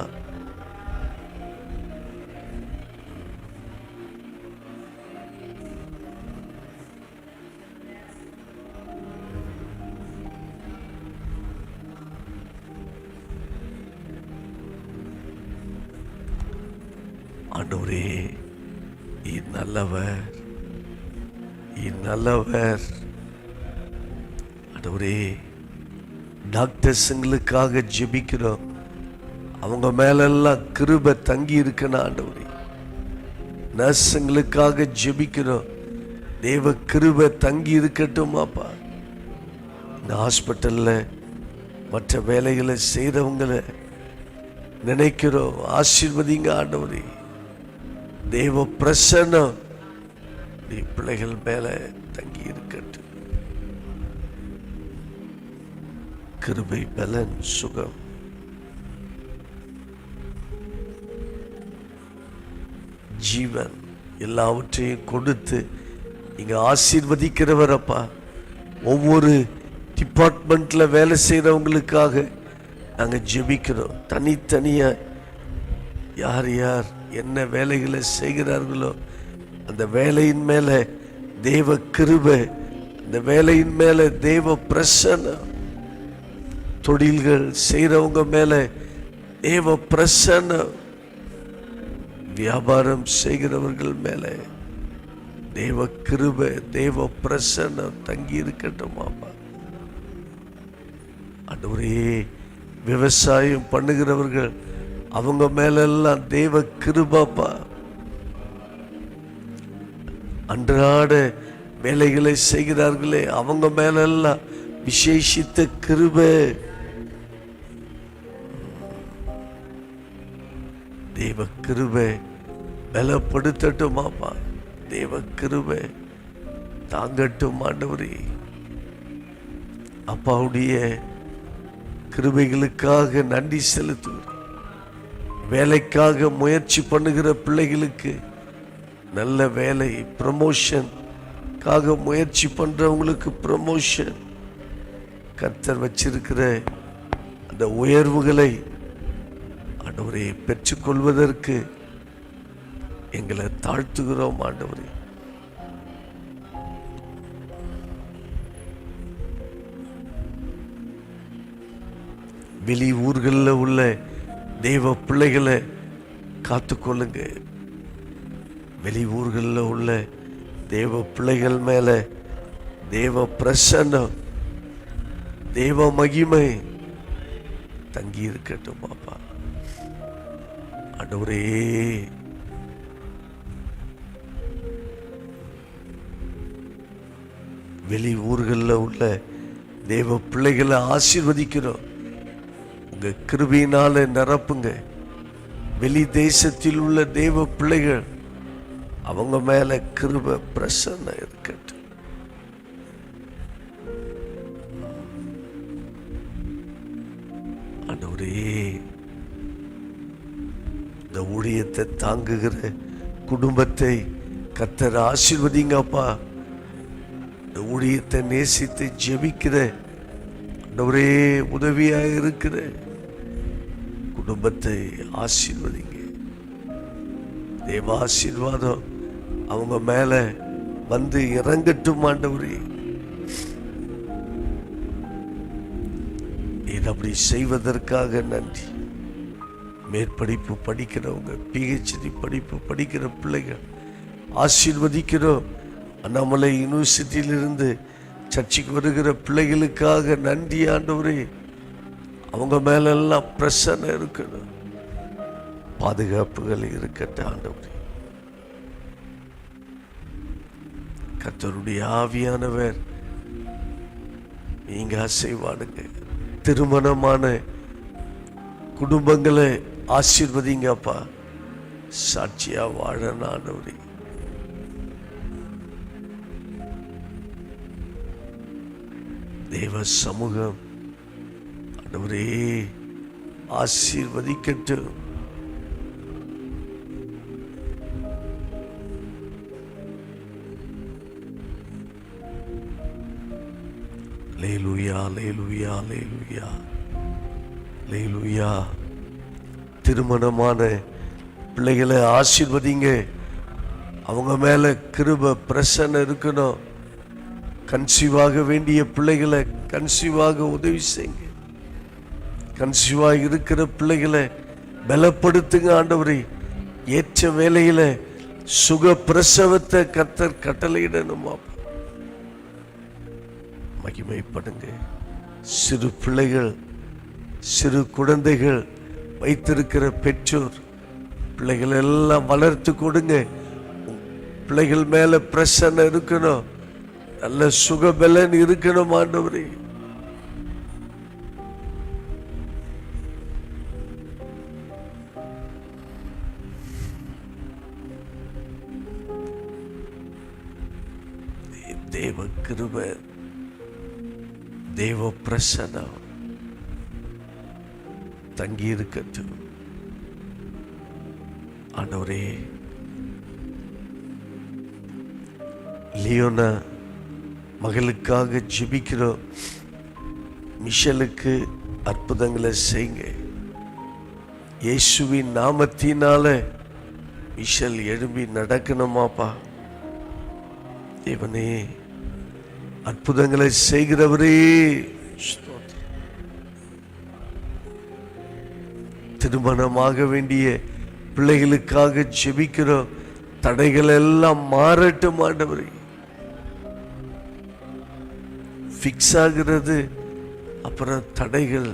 ஆண்டவரே, நல்லவர், நல்லவர். ஆண்டவரே, டாக்டர்ஸுங்களுக்காக ஜெபிக்கிறோம். அவங்க மேலெல்லாம் கிருபை தங்கி இருக்கணும் ஆண்டவரே. நர்ஸுங்களுக்காக ஜெபிக்கிறோம். தேவ கிருபை தங்கி இருக்கட்டும் அப்பா. இந்த ஹாஸ்பிட்டல்ல மற்ற வேலைகளை செய்கிறவங்களை நினைக்கிறோம். ஆசீர்வதிங்க ஆண்டவரே. தேவ பிரசன்னம் நீ பிள்ளைகள் மேல தங்கி இருக்கட்டும். கிருபை, பலன், சுகம், ஜீவன் எல்லாவற்றையும் கொடுத்து நீங்க ஆசீர்வதிக்கிறவர் அப்பா. ஒவ்வொரு டிபார்ட்மெண்ட்ல வேலை செய்யறவங்களுக்காக நாங்க ஜெபிக்கிறோம். தனித்தனியா யார் யார் என்ன வேலைகளை செய்கிறார்களோ அந்த வேலையின் மேல தேவ கிருபை, அந்த வேலையின் மேல தேவ பிரசன்னம், தொழில்கள் செய்யறவங்க மேல தேவ பிரசன்னம், வியாபாரம் செய்கிறவர்கள் மேல தேவ கிருபை, தேவ பிரசன்னம் தங்கி இருக்கட்டும் அப்பா. ஆண்டவரே, விவசாயம் பண்ணுகிறவர்கள் அவங்க மேலெல்லாம் தேவ கிருபைப்பா. அன்றாட வேலைகளை செய்கிறார்களே அவங்க மேலெல்லாம் விசேஷித்த கிருபை, தேவ கிருபை பலப்படுத்தட்டுமாப்பா. தேவ கிருபை தாங்கட்டும் ஆண்டவரே. அப்பாவுடைய கிருபைகளுக்காக நன்றி செலுத்துகிறோம். வேலைக்காக முயற்சி பண்ணுகிற பிள்ளைகளுக்கு நல்ல வேலை, ப்ரமோஷன்காக முயற்சி பண்றவங்களுக்கு ப்ரமோஷன், கர்த்தர் வச்சிருக்கிற அந்த உயர்வுகளை ஆண்டவரே பெற்றுக்கொள்வதற்கு எங்களை தாழ்த்துகிறோம். ஆண்டவரே, வெளி ஊர்களில் உள்ள தெய்வ பிள்ளைகளை காத்துக்கொள்ளுங்க. வெளி ஊர்களில் உள்ள தேவ பிள்ளைகள் மேல தேவ பிரசன்னம், தேவ மகிமை தங்கி இருக்கட்டும். பாப்பா ஆண்டவரே, வெளி ஊர்களில் உள்ள தேவ பிள்ளைகளை ஆசீர்வதிக்கிறோம். உங்க கிருபையினால நிரப்புங்க. வெளி தேசத்தில் உள்ள தேவ பிள்ளைகள், அவங்க மேல கிருபை பிரசன்னம் இருக்கட்டும். ஆண்டவரே, இந்த ஊழியத்தை தாங்குகிற குடும்பத்தை கர்த்தர் ஆசீர்வதிங்கப்பா. இந்த ஊழியத்தை நேசித்து ஜெபிக்கிற ஆண்டவரே, உதவியாக இருக்கிற குடும்பத்தை ஆசீர்வதிங்க. தேவ ஆசீர்வாதம் அவங்க மேல வந்து இறங்கட்டும். ஆண்டவரே, நீர் அப்படி செய்வதற்காக நன்றி. மேற்படிப்பு படிக்கிறவங்க, PhD படிப்பு படிக்கிற பிள்ளைகள் ஆசீர்வதிக்கிறோம். அண்ணாமலை யூனிவர்சிட்டியிலிருந்து சர்ச்சைக்கு வருகிற பிள்ளைகளுக்காக நன்றி. ஆண்டவரே, அவங்க மேலெல்லாம் பிரசன்னம் இருக்கணும், பாதுகாப்புகள் இருக்கட்டும். ஆண்டவரே, கர்த்தருடைய ஆவியானவர் நீங்க அசைவாடுங்க. திருமணமான குடும்பங்களை ஆசீர்வதிங்கப்பா. சாட்சியா வாழ ஆண்டவரே, தேவ சமூகம் ஆண்டவரே ஆசீர்வதிக்கட்டும். அல்லேலூயா, அல்லேலூயா, அல்லேலூயா, அல்லேலூயா. திருமணமான பிள்ளைகளை ஆசீர்வதிங்க. அவங்க மேல கிருபை பிரசன்னம் இருக்கணும். கன்சீவாக வேண்டிய பிள்ளைகளை கன்சீவாக உதவி செய்யுங்க. கன்சீவாக இருக்கிற பிள்ளைகளை பலப்படுத்துங்க. ஆண்டவரே, ஏற்ற வேலையில சுக பிரசவத்தை கர்த்தர் கட்டளையிடணுமா, மகிமைப்படுங்க. சிறு பிள்ளைகள், சிறு குழந்தைகள் வைத்திருக்கிற பெற்றோர் பிள்ளைகள் எல்லாம் வளர்த்து கொடுங்க. பிள்ளைகள் மேல பிரசன்னம் இருக்கணும், நல்ல சுகபலன் இருக்கணும். ஆண்டவரே, தேவ கிருபை, தேவ பிரசன்னம் தங்கி இருக்கட்டும். ஆண்டவரே, லியோனா மகளுக்காக ஜெபிக்கிறோம். மிஷலுக்கு அற்புதங்களை செய்யுங்க. இயேசுவின் நாமத்தினால மிஷல் எழும்பி நடக்கணுமாப்பா. தேவனே, அற்புதங்களை செய்கிறவரே, திருமணமாக வேண்டிய பிள்ளைகளுக்காக ஜெபிக்கிறோம். தடைகள் எல்லாம் மாறட்டும். ஆண்டவரே, ஃபிக்ஸ் ஆகிறது, அப்புறம் தடைகள்,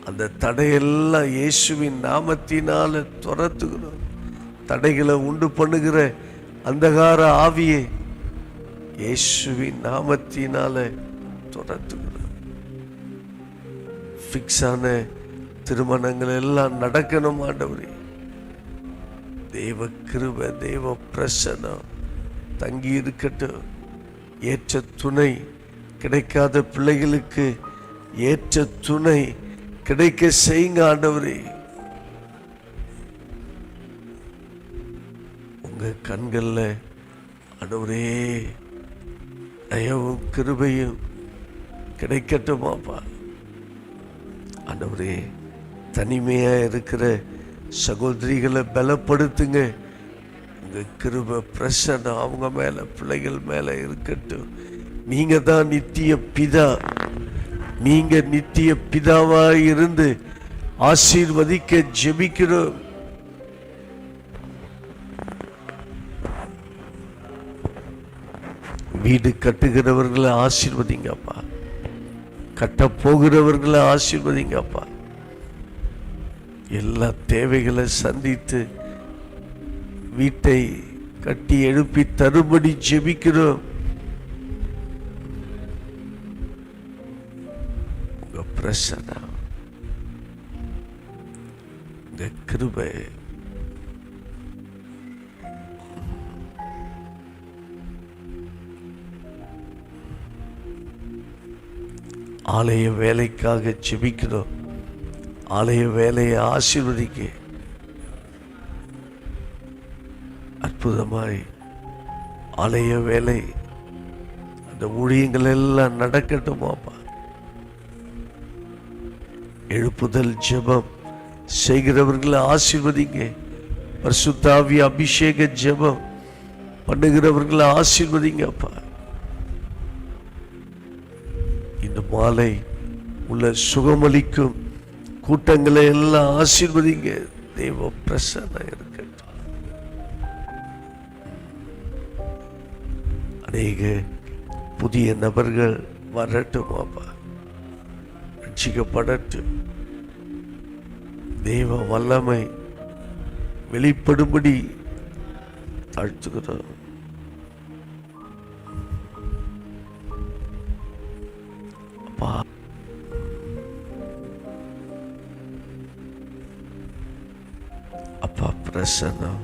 அந்த தடையெல்லாம் இயேசுவின் நாமத்தினால துரத்துகிறோம். தடைகளை உண்டு பண்ணுகிற அந்தகார ஆவியை இயேசுவின் நாமத்தினால துரத்துகிறோம். ஃபிக்ஸான திருமணங்கள் எல்லாம் நடக்கணும். ஆண்டவரே, தேவ கிருபை, தேவ பிரசன்னம் தங்கி இருக்கட்டும். ஏற்ற துணை கிடைக்காத பிள்ளைகளுக்கு ஏற்ற துணை கிடைக்க செய்யுங்க ஆண்டவரே. உங்க கண்கள்ல ஆண்டவரே தயவும் கிருபையும் கிடைக்கட்டுமாப்பா. ஆண்டவரே, தனிமையா இருக்கிற சகோதரிகளை பலப்படுத்துங்க. உங்க கிருபை பிரசன்னம் அவங்க மேல, பிள்ளைகள் மேல இருக்கட்டும். நீங்க தான் நித்திய பிதா. நீங்க நித்திய பிதாவா இருந்து ஆசீர்வதிக்க ஜெபிக்கிறோம். வீடு கட்டுகிறவர்களை ஆசீர்வதிங்கப்பா. கட்ட போகிறவர்களை ஆசீர்வதிங்கப்பா. எல்லா தேவைகளை சந்தித்து வீட்டை கட்டி எழுப்பி தருபடி ஜெபிக்கிறோம். உங்க பிரசன்னம், உங்க கிருபை ஆலய வேலைக்காக ஜெபிக்கிறோம். ஆலய வேலையை ஆசீர்வதிக்க அற்புதமாய் ஆலய வேலை அந்த ஊழியங்கள் எல்லாம் நடக்கட்டுமாப்பா. எழுப்புதல் ஜெபம் செய்கிறவர்களை ஆசீர்வதிங்க. பரிசுத்த ஆவி அபிஷேக ஜெபம் பண்ணுகிறவர்களை ஆசீர்வதிங்கப்பா. இந்த மாலை உள்ள சுகமளிக்கும் கூட்டங்களை எல்லாம் ஆசீர்வதிங்க. தேவ பிரசன்னம் இருக்கட்டும். அநேக புதிய நபர்கள் வரட்டும் அப்பா, ரட்சிக்கப்படட்டும். தேவ வல்லமை வெளிப்படும்படி தாழ்த்துகிறோம். அப்பா பிரசன்னம்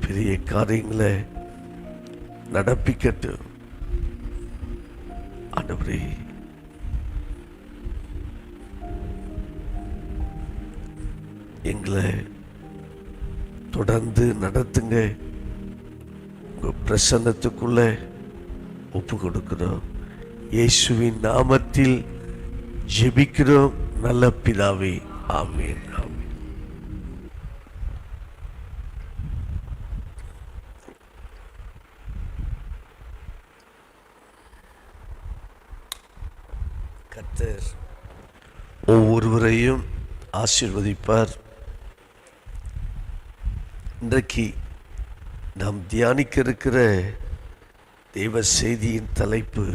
பெரிய காரியங்களை நடப்பிக்கட்டும். ஆண்டவரே, எங்களை தொடர்ந்து நடத்துங்க. உங்க பிரசன்னத்துக்குள்ள ஒப்பு கொடுக்கிறோம். இயேசுவின் நாமத்தில் ஜெபிக்கிறோம் நல்ல பிதாவே, ஆமென். கர்த்தர் ஒவ்வொருவரையும் ஆசீர்வதிப்பார். இன்றைக்கு நாம் தியானிக்க இருக்கிற தெய்வ செய்தியின் தலைப்பு,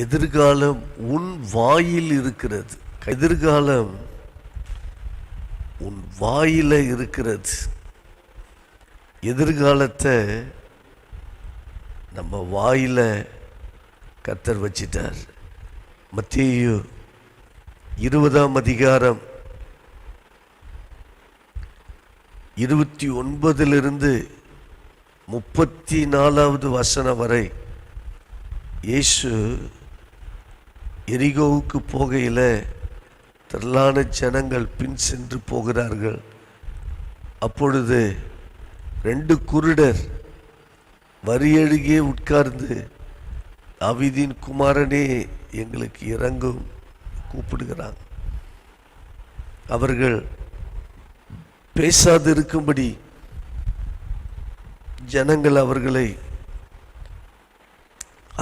எதிர்காலம் உன் வாயில் இருக்கிறது. எதிர்காலம் உன் வாயில இருக்கிறது. எதிர்காலத்தை நம்ம வாயில கர்த்தர் வச்சிட்டார். மத்தேயு 20ஆம் அதிகாரம் 29 34வது வசனம் வரை இயேசு எரிகோவுக்கு போகையில திரளான ஜனங்கள் பின் சென்று போகிறார்கள். அப்பொழுது 2 குருடர் வரியருகே உட்கார்ந்து, தாவீதின் குமாரனே எங்களுக்கு இரங்கும் கூப்பிடுகிறாங்க. அவர்கள் பேசாதிருக்கும்படி ஜனங்கள் அவர்களை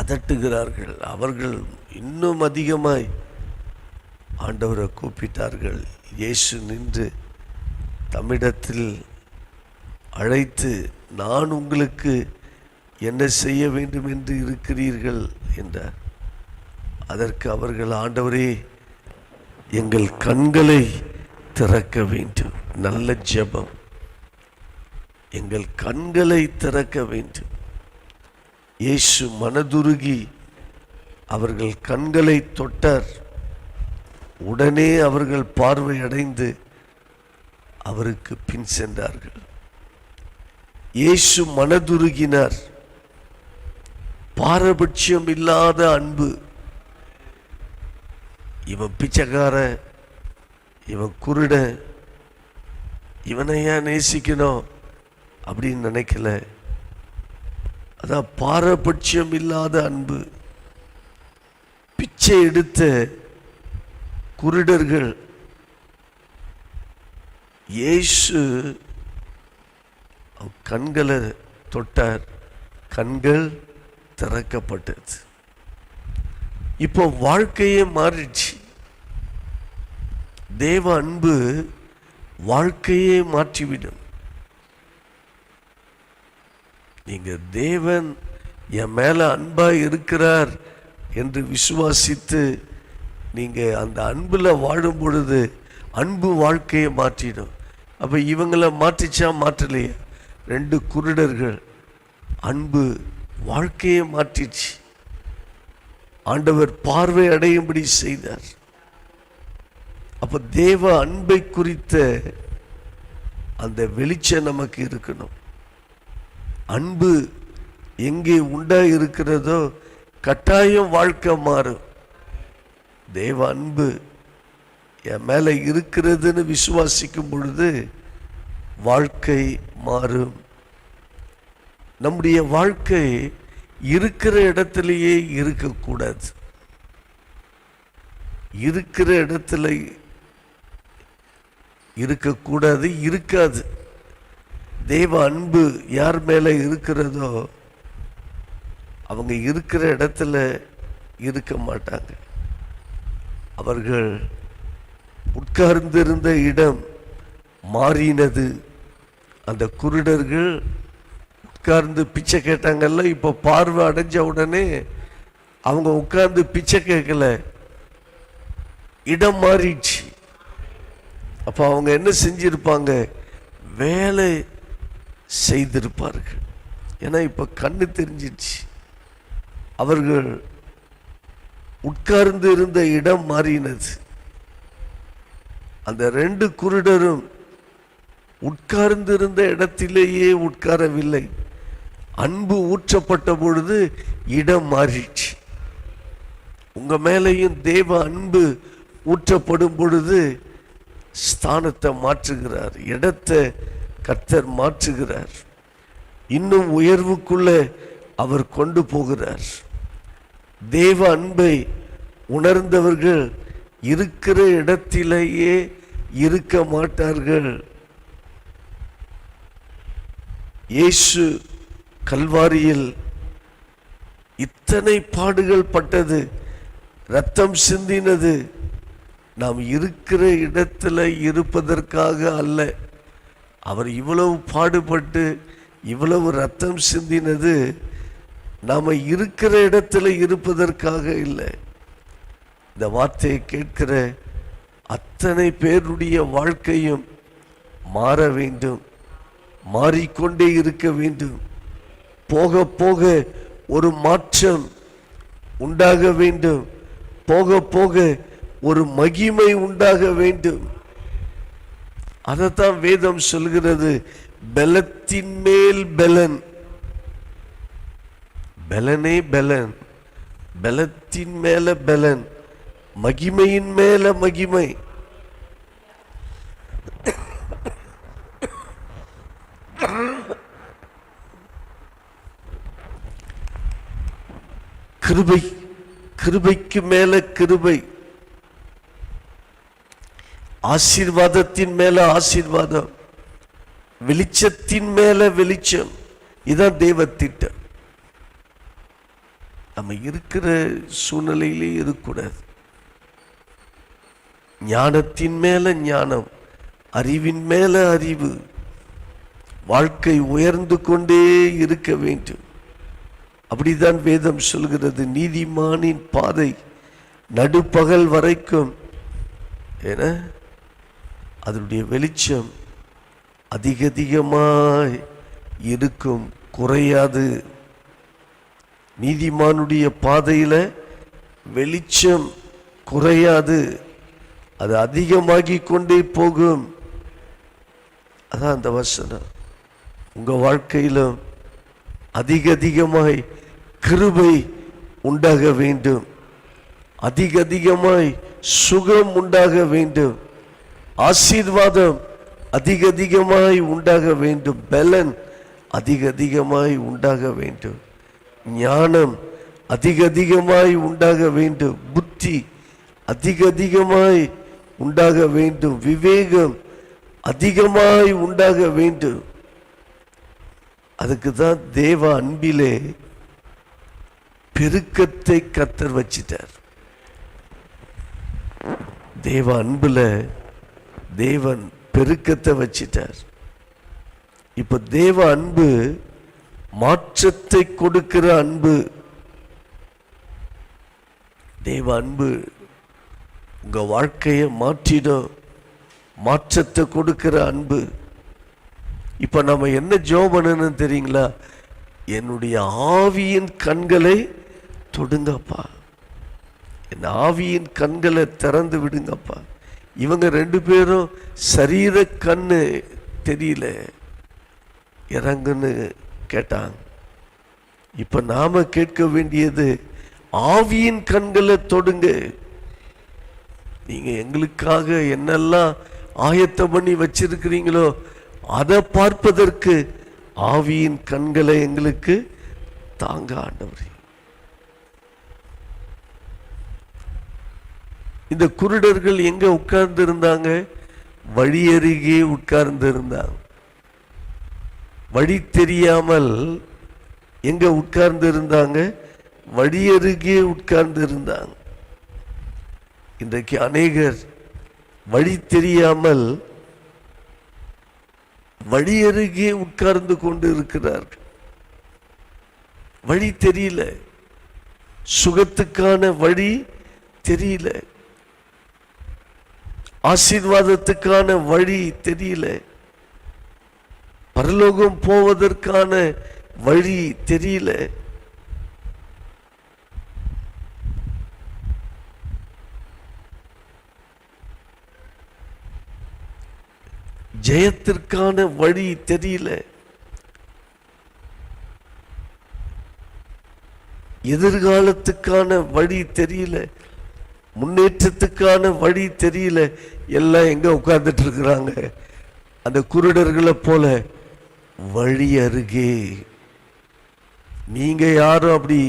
அதட்டுகிறார்கள். அவர்கள் இன்னும் அதிகமாய் ஆண்டவரை கூப்பிட்டார்கள். இயேசு நின்று தம்மிடத்தில் அழைத்து, நான் உங்களுக்கு என்ன செய்ய வேண்டும் என்று இருக்கிறீர்கள் என்றார். அதற்கு அவர்கள், ஆண்டவரே, எங்கள் கண்களை திறக்க வேண்டும். நல்ல ஜெபம். எங்கள் கண்களை திறக்க வேண்டும். இயேசு மனதுருகி அவர்கள் கண்களை தொட்டார். உடனே அவர்கள் பார்வை அடைந்து அவருக்கு பின் சென்றார்கள். இயேசு மனதுருகினார். பாரபட்சம் இல்லாத அன்பு. இவன் பிச்சைக்காரன், இவன் குருடன், இவனை ஏன் நேசிக்கணும் அப்படின்னு நினைக்கல. அதான் பாரபட்சம் இல்லாத அன்பு. பிச்சை எடுத்த குருடர்கள் இயேசு கண்களை தொட்டார், கண்கள் திறக்கப்பட்டது. இப்போ வாழ்க்கையே மாறிடுச்சு. தேவ அன்பு வாழ்க்கையே மாற்றிவிடும். நீங்க தேவன் என் மேல அன்பா இருக்கிறார் என்று விசுவாசித்து நீங்க அந்த அன்புல வாழும் பொழுது அன்பு வாழ்க்கையை மாற்றிடும். அப்ப இவங்களை மாற்றிச்சா மாற்றலையே? 2 குருடர்கள் அன்பு வாழ்க்கையை மாற்றிச்சு. ஆண்டவர் பார்வை அடையும்படி செய்தார். அப்ப தேவ அன்பை குறித்த அந்த வெளிச்சம் நமக்கு இருக்கணும். அன்பு எங்கே உண்டா இருக்கிறதோ கட்டாயம் வாழ்க்கை மாறும். தேவ அன்பு என் மேல இருக்கிறதுன்னு விசுவாசிக்கும் பொழுது வாழ்க்கை மாறும். நம்முடைய வாழ்க்கை இருக்கிற இடத்திலேயே இருக்கக்கூடாது. இருக்கிற இடத்துல இருக்கக்கூடாது, இருக்காது. தேவ அன்பு யார் மேல இருக்கிறதோ அவங்க இருக்கிற இடத்துல இருக்க மாட்டாங்க. அவர்கள் உட்கார்ந்திருந்த இடம் மாறினது. அந்த குருடர்கள் உட்கார்ந்து பிச்சை கேட்டாங்கல்ல, இப்போ பார்வை அடைஞ்ச உடனே அவங்க உட்கார்ந்து பிச்சை கேட்கல, இடம் மாறிடுச்சு. அப்ப அவங்க என்ன செஞ்சிருப்பாங்க? வேலை செய்திருப்பார்கள். ஏன்னா இப்ப கண்ணு தெரிஞ்சிடுச்சு. அவர்கள் உட்கார்ந்து இருந்த இடம் மாறினது. அந்த 2 குருடரும் உட்கார்ந்து இருந்த இடத்திலேயே உட்காரவில்லை. அன்பு ஊற்றப்பட்ட பொழுது இடம் மாறிடுச்சு. உங்க மேலையும் தேவ அன்பு ஊற்றப்படும் பொழுது ஸ்தானத்தை மாற்றுகிறார், இடத்தை கர்த்தர் மாற்றுகிறார், இன்னும் உயர்வுக்குள்ள அவர் கொண்டு போகிறார். தேவ அன்பை உணர்ந்தவர்கள் இருக்கிற இடத்திலேயே இருக்க மாட்டார்கள். இயேசு கல்வாரியில் இத்தனை பாடுகள் பட்டது, ரத்தம் சிந்தினது நாம் இருக்கிற இடத்துல இருப்பதற்காக அல்ல. அவர் இவ்வளவு பாடுபட்டு இவ்வளவு ரத்தம் சிந்தினது நாம இருக்கிற இடத்துல இருப்பதற்காக இல்லை. இந்த வார்த்தையை கேட்கிற அத்தனை பேருடைய வாழ்க்கையும் மாற வேண்டும், மாறிக்கொண்டே இருக்க வேண்டும். போக போக ஒரு மாற்றம் உண்டாக வேண்டும். போக போக ஒரு மகிமை உண்டாக வேண்டும். அதைத்தான் வேதம் சொல்கிறது, பலத்தின் மேல் பலன். பலனே பலன், பலத்தின் மேல பலன், மகிமையின் மேல மகிமை. கிருபை, கிருபைக்கு மேல கிருபை, ஆசீர்வாதத்தின் மேல ஆசீர்வாதம், வெளிச்சத்தின் மேல வெளிச்சம். இதான் தேவ திட்டம். நம்ம இருக்கிற சூழ்நிலையிலே இருக்கக்கூடாது. ஞானத்தின் மேல ஞானம், அறிவின் மேல அறிவு, வாழ்க்கை உயர்ந்து கொண்டே இருக்க வேண்டும். அப்படிதான் வேதம் சொல்கிறது. நீதிமானின் பாதை நடுப்பகல் வரைக்கும் என அதனுடைய வெளிச்சம் அதிகமாய் இருக்கும், குறையாது. நீதிமானுடைய பாதையில வெளிச்சம் குறையாது, அது அதிகமாகி கொண்டே போகும். அதான் அந்த வசனம். உங்க வாழ்க்கையிலும் அதிகமாய் கிருபை உண்டாக வேண்டும், அதிக அதிகமாய் சுகம் உண்டாக வேண்டும், ஆசீர்வாதம் அதிக அதிகமாய் உண்டாக வேண்டும், பலன் அதிக அதிகமாய் உண்டாக வேண்டும், ஞானம் அதிக அதிகமாய் உண்டாக வேண்டும், புத்தி அதிக அதிகமாய் உண்டாக வேண்டும், விவேகம் அதிகமாய் உண்டாக வேண்டும். அதுக்கு தான் தேவ அன்பிலே பெருக்கத்தை கர்த்தர் வச்சிட்டார். தேவ அன்புல தேவன் பெருக்கத்தை வச்சிட்டார். இப்ப தேவ அன்பு மாற்றத்தை கொடுக்கிற அன்பு. தேவ அன்பு உங்க வாழ்க்கையை மாற்றிடும், மாற்றத்தை கொடுக்கிற அன்பு. இப்ப நம்ம என்ன ஜெபம் பண்ணணும் தெரியுங்களா? என்னுடைய ஆவியின் கண்களை தொடுங்கப்பா, என் ஆவியின் கண்களை திறந்து விடுங்கப்பா. இவங்க 2 பேரும் சரீர கண்ணு தெரியல, இறங்குன்னு கேட்டாங்க. இப்ப நாம கேட்க வேண்டியது ஆவியின் கண்களை தொடுங்க. நீங்க எங்களுக்காக என்னெல்லாம் ஆயத்தம் பண்ணி வச்சிருக்கிறீங்களோ அதை பார்ப்பதற்கு ஆவியின் கண்களை எங்களுக்கு தாங்க ஆண்டவரே. இந்த குருடர்கள் எங்க உட்கார்ந்து இருந்தாங்க? வழி அருகே உட்கார்ந்து இருந்தாங்க. வழி தெரியாமல் எங்க உட்கார்ந்து இருந்தாங்க? வழி அருகே உட்கார்ந்து இருந்தாங்க. இன்றைக்கு அநேகர் வழி தெரியாமல் வழி அருகே உட்கார்ந்து கொண்டு இருக்கிறார்கள். வழி தெரியல, சுகத்துக்கான வழி தெரியல, ஆசீர்வாதத்துக்கான வழி தெரியல, பரலோகம் போவதற்கான வழி தெரியல. ஜெயத்திற்கான வழி தெரியல, எதிர்காலத்துக்கான வழி தெரியல, முன்னேற்றத்துக்கான வழி தெரியல. எல்லாம் எங்க உட்கார்ந்துட்டு இருக்கிறாங்க? அந்த குருடர்களை போல வழி அருகே. நீங்க யாரும் அப்படி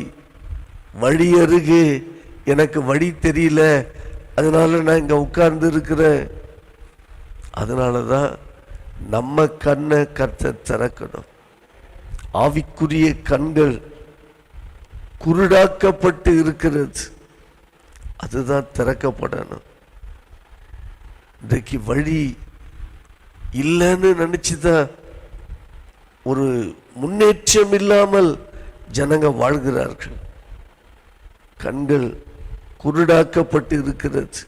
வழி அருகே எனக்கு வழி தெரியல, அதனால நான் இங்க உட்கார்ந்து இருக்கிறேன். அதனாலதான் நம்ம கண்ணை கர்த்தர் திறக்கணும். ஆவிக்குரிய கண்கள் குருடாக்கப்பட்டு இருக்கிறது, அதுதான் திறக்கப்படணும். இன்றைக்கு வழி இல்லைன்னு நினைச்சுதான் ஒரு முன்னேற்றம் இல்லாமல் ஜனங்க வாழ்கிறார்கள். கண்கள் குருடாக்கப்பட்டு இருக்கிறது.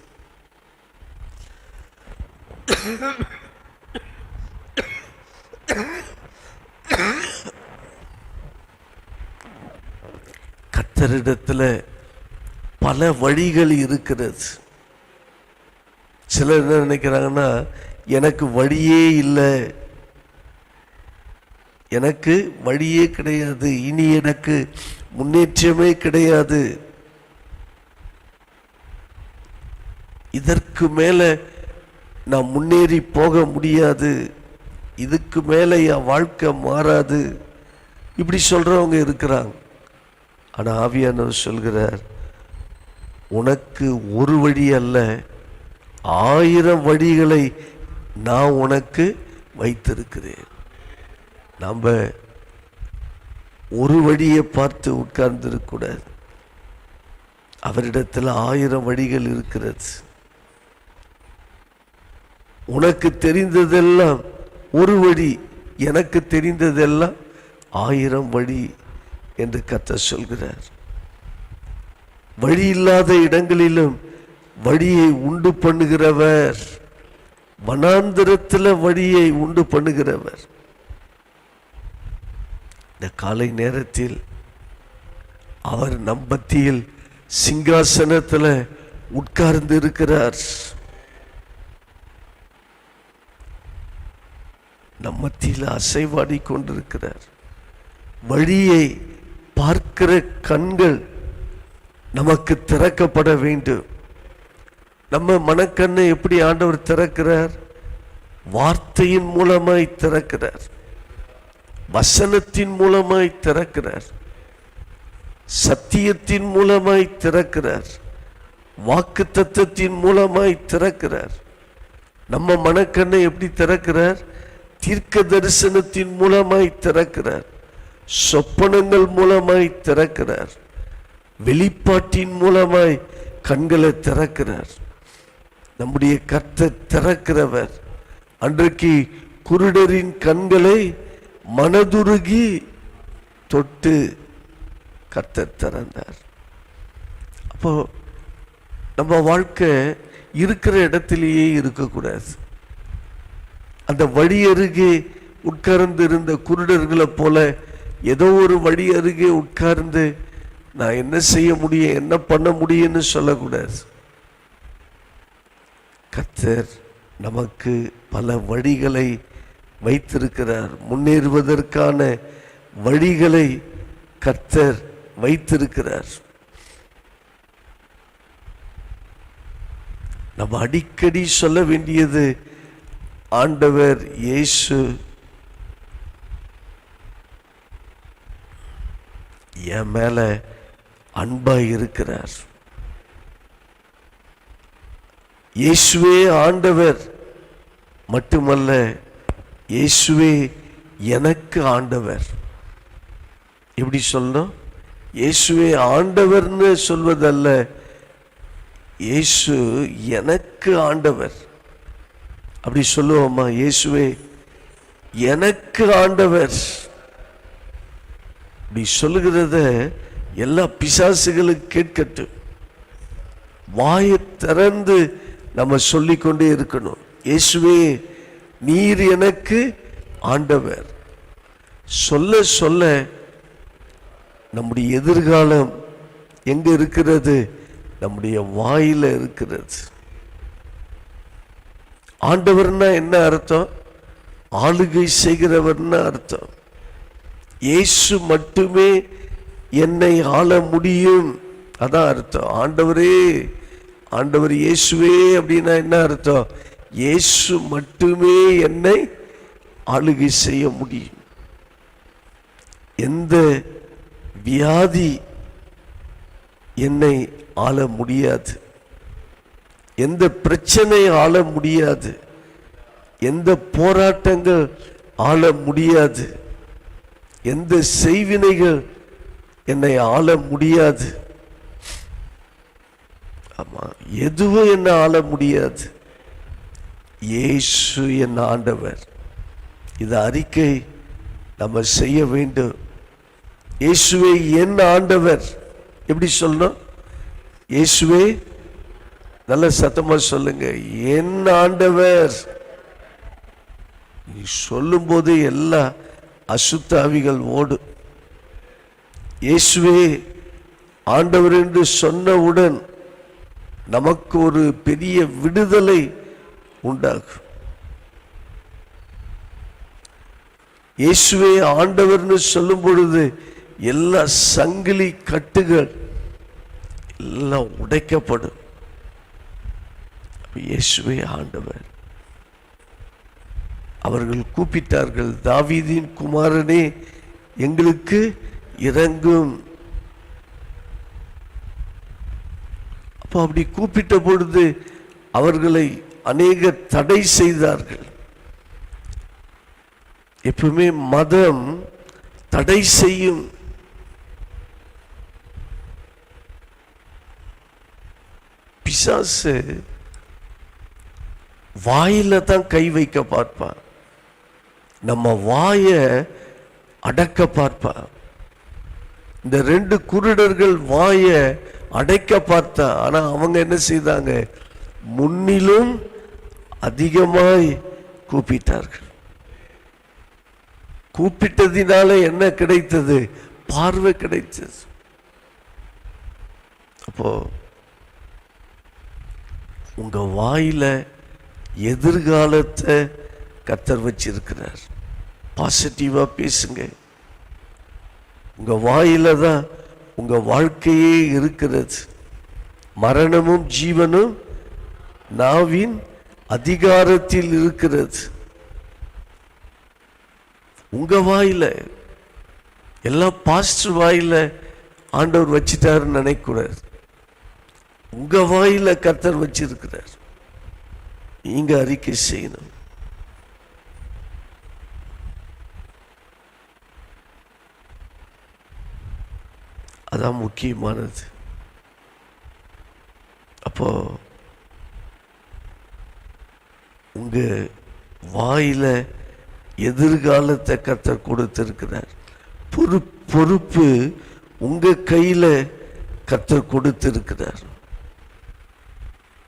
கர்த்தரிடத்துல பல வழிகள் இருக்கிறது. சிலர் என்ன நினைக்கிறாங்கன்னா, எனக்கு வழியே இல்லை, எனக்கு வழியே கிடையாது, இனி எனக்கு முன்னேற்றமே கிடையாது, இதற்கு மேல நான் முன்னேறி போக முடியாது, இதுக்கு மேல என் வாழ்க்கை மாறாது, இப்படி சொல்றவங்க இருக்கிறாங்க. ஆனா ஆவியானவர் சொல்கிறார், உனக்கு ஒரு வழி அல்ல, 1000 வழிகளை நான் உனக்கு வைத்திருக்கிறேன். நம்ம ஒரு வழியை பார்த்து உட்கார்ந்திருக்க கூடாது. அவரிடத்தில் 1000 வழிகள் இருக்கிறது. உனக்கு தெரிந்ததெல்லாம் ஒரு வழி, எனக்கு தெரிந்ததெல்லாம் 1000 வழி என்று கர்த்தர் சொல்கிறார். வழி இல்லாத இடங்களிலும் வழியை உண்டு பண்ணுகிறவர், வனாந்திரத்தில் வழியை உண்டு பண்ணுகிறவர். இந்த காலை நேரத்தில் அவர் நம் மத்தியில் சிங்காசனத்தில் உட்கார்ந்து இருக்கிறார். நம் மத்தியில் அசைவாடி கொண்டிருக்கிறார். வழியை பார்க்கிற கண்கள் நமக்கு திறக்கப்பட வேண்டும். நம்ம மனக்கண்ணை எப்படி ஆண்டவர் திறக்கிறார்? வார்த்தையின் மூலமாய் திறக்கிறார், வசனத்தின் மூலமாய் திறக்கிறார், சத்தியத்தின் மூலமாய் திறக்கிறார், வாக்குத்தத்தத்தின் மூலமாய் திறக்கிறார். நம்ம மனக்கண்ணை எப்படி திறக்கிறார்? தீர்க்க தரிசனத்தின் மூலமாய் திறக்கிறார், சொப்பனங்கள் மூலமாய் திறக்கிறார், வெளிப்பாட்டின் மூலமாய் கண்களை திறக்கிறார். நம்முடைய கர்த்தர் திறக்கிறவர். அன்றைக்கு குருடரின் கண்களை மனதுருகி தொட்டு கர்த்தர் திறந்தார். அப்போ நம்ம வாழ்க்கை இருக்கிற இடத்திலேயே இருக்கக்கூடாது. அந்த வழி அருகே உட்கார்ந்து இருந்த குருடர்களை போல ஏதோ ஒரு வழி அருகே உட்கார்ந்து நான் என்ன செய்ய முடியும், என்ன பண்ண முடியும்னு சொல்லக்கூடாது. கர்த்தர் நமக்கு பல வழிகளை வைத்திருக்கிறார். முன்னேறுவதற்கான வழிகளை கர்த்தர் வைத்திருக்கிறார். நம்ம அடிக்கடி சொல்ல வேண்டியது, ஆண்டவர் இயேசு என் மேல அன்பாய் இருக்கிறார். இயேசுவே ஆண்டவர் மட்டுமல்ல, இயேசுவே எனக்கு ஆண்டவர். எப்படி சொல்லணும்? இயேசுவே ஆண்டவர்னு சொல்வதல்ல, இயேசு எனக்கு ஆண்டவர். அப்படி சொல்லுவோமா? இயேசுவே எனக்கு ஆண்டவர். அப்படி சொல்லுகிறத எல்லா பிசாசுகளும் கேட்கட்டும். வாயை திறந்து நம்ம சொல்லிக்கொண்டே இருக்கணும். இயேசுவே நீர் எனக்கு ஆண்டவர். சொல்ல சொல்ல நம்முடைய எதிர்காலம் எங்க இருக்கிறது? நம்முடைய வாயில இருக்கிறது. ஆண்டவர்னா என்ன அர்த்தம்? ஆளுகை செய்கிறவர்னா அர்த்தம். இயேசு மட்டுமே என்னை ஆள முடியும், அதான் அர்த்தம். ஆண்டவரே, ஆண்டவர் இயேசுவே அப்படின்னா என்ன அர்த்தம்? இயேசு மட்டுமே என்னை ஆளுகை செய்ய முடியும். எந்த வியாதி என்னை ஆள முடியாது, எந்த பிரச்சனை ஆள முடியாது, எந்த போராட்டங்கள் ஆள முடியாது, எந்த செய்வினைகள் என்னை ஆள முடியாது. ஆமா, எதுவும் என்ன ஆள முடியாது. இயேசு என் ஆண்டவர். இது அறிக்கை நம்ம செய்ய வேண்டும். இயேசுவே என் ஆண்டவர். எப்படி சொல்லணும்? இயேசுவே, நல்ல சத்தமா சொல்லுங்க, என் ஆண்டவர். நீ சொல்லும் போது எல்லா அசுத்த ஆவிகள் ஓடும். இயேசுவே ஆண்டவர் என்று சொன்னவுடன் நமக்கு ஒரு பெரிய விடுதலை உண்டாகும். இயேசுவே ஆண்டவர்னு சொல்லும் பொழுது எல்லா சங்கிலி கட்டுகள் எல்லாம் உடைக்கப்படும். இயேசுவே ஆண்டவர். அவர்கள் கூப்பிட்டார்கள், தாவீதின் குமாரனே எங்களுக்கு இரங்கும். அப்போ அப்படி கூப்பிட்ட பொழுது அவர்களை அநேகர் தடை செய்தார்கள். எப்பவுமே மதம் தடை செய்யும். பிசாசு வாயில தான் கை வைக்க பார்ப்பான், நம்ம வாய அடக்க பார்ப்பான். இந்த ரெண்டு குருடர்கள் வாய அடைக்க பார்த்தா, ஆனா அவங்க என்ன செய்தாங்க? முன்னிலும் அதிகமாய் கூப்பிட்டார்கள். கூப்பிட்டதினால என்ன கிடைத்தது? பார்வை கிடைத்தது. அப்போ உங்க வாயில எதிர்காலத்தை கர்த்தர் வச்சிருக்கிறார். பாசிட்டிவா பேசுங்க. உங்க வாயில தான் உங்க வாழ்க்கையே இருக்கிறது. மரணமும் ஜீவனும் நாவின் அதிகாரத்தில் இருக்கிறது. உங்க வாயில, எல்லாம் பாஸ்டர் வாயில ஆண்டவர் வச்சிட்டாருன்னு நினைக்கூடாது. உங்க வாயில கர்த்தர் வச்சிருக்கிறார். நீங்க அறிக்கை செய்யணும். அதான் முக்கியமானது. அப்போ உங்க வாயில எதிர்காலத்தை கர்த்தர் கொடுத்திருக்கிறார். பொறுப்பு உங்க கையில கர்த்தர் கொடுத்திருக்கிறார்.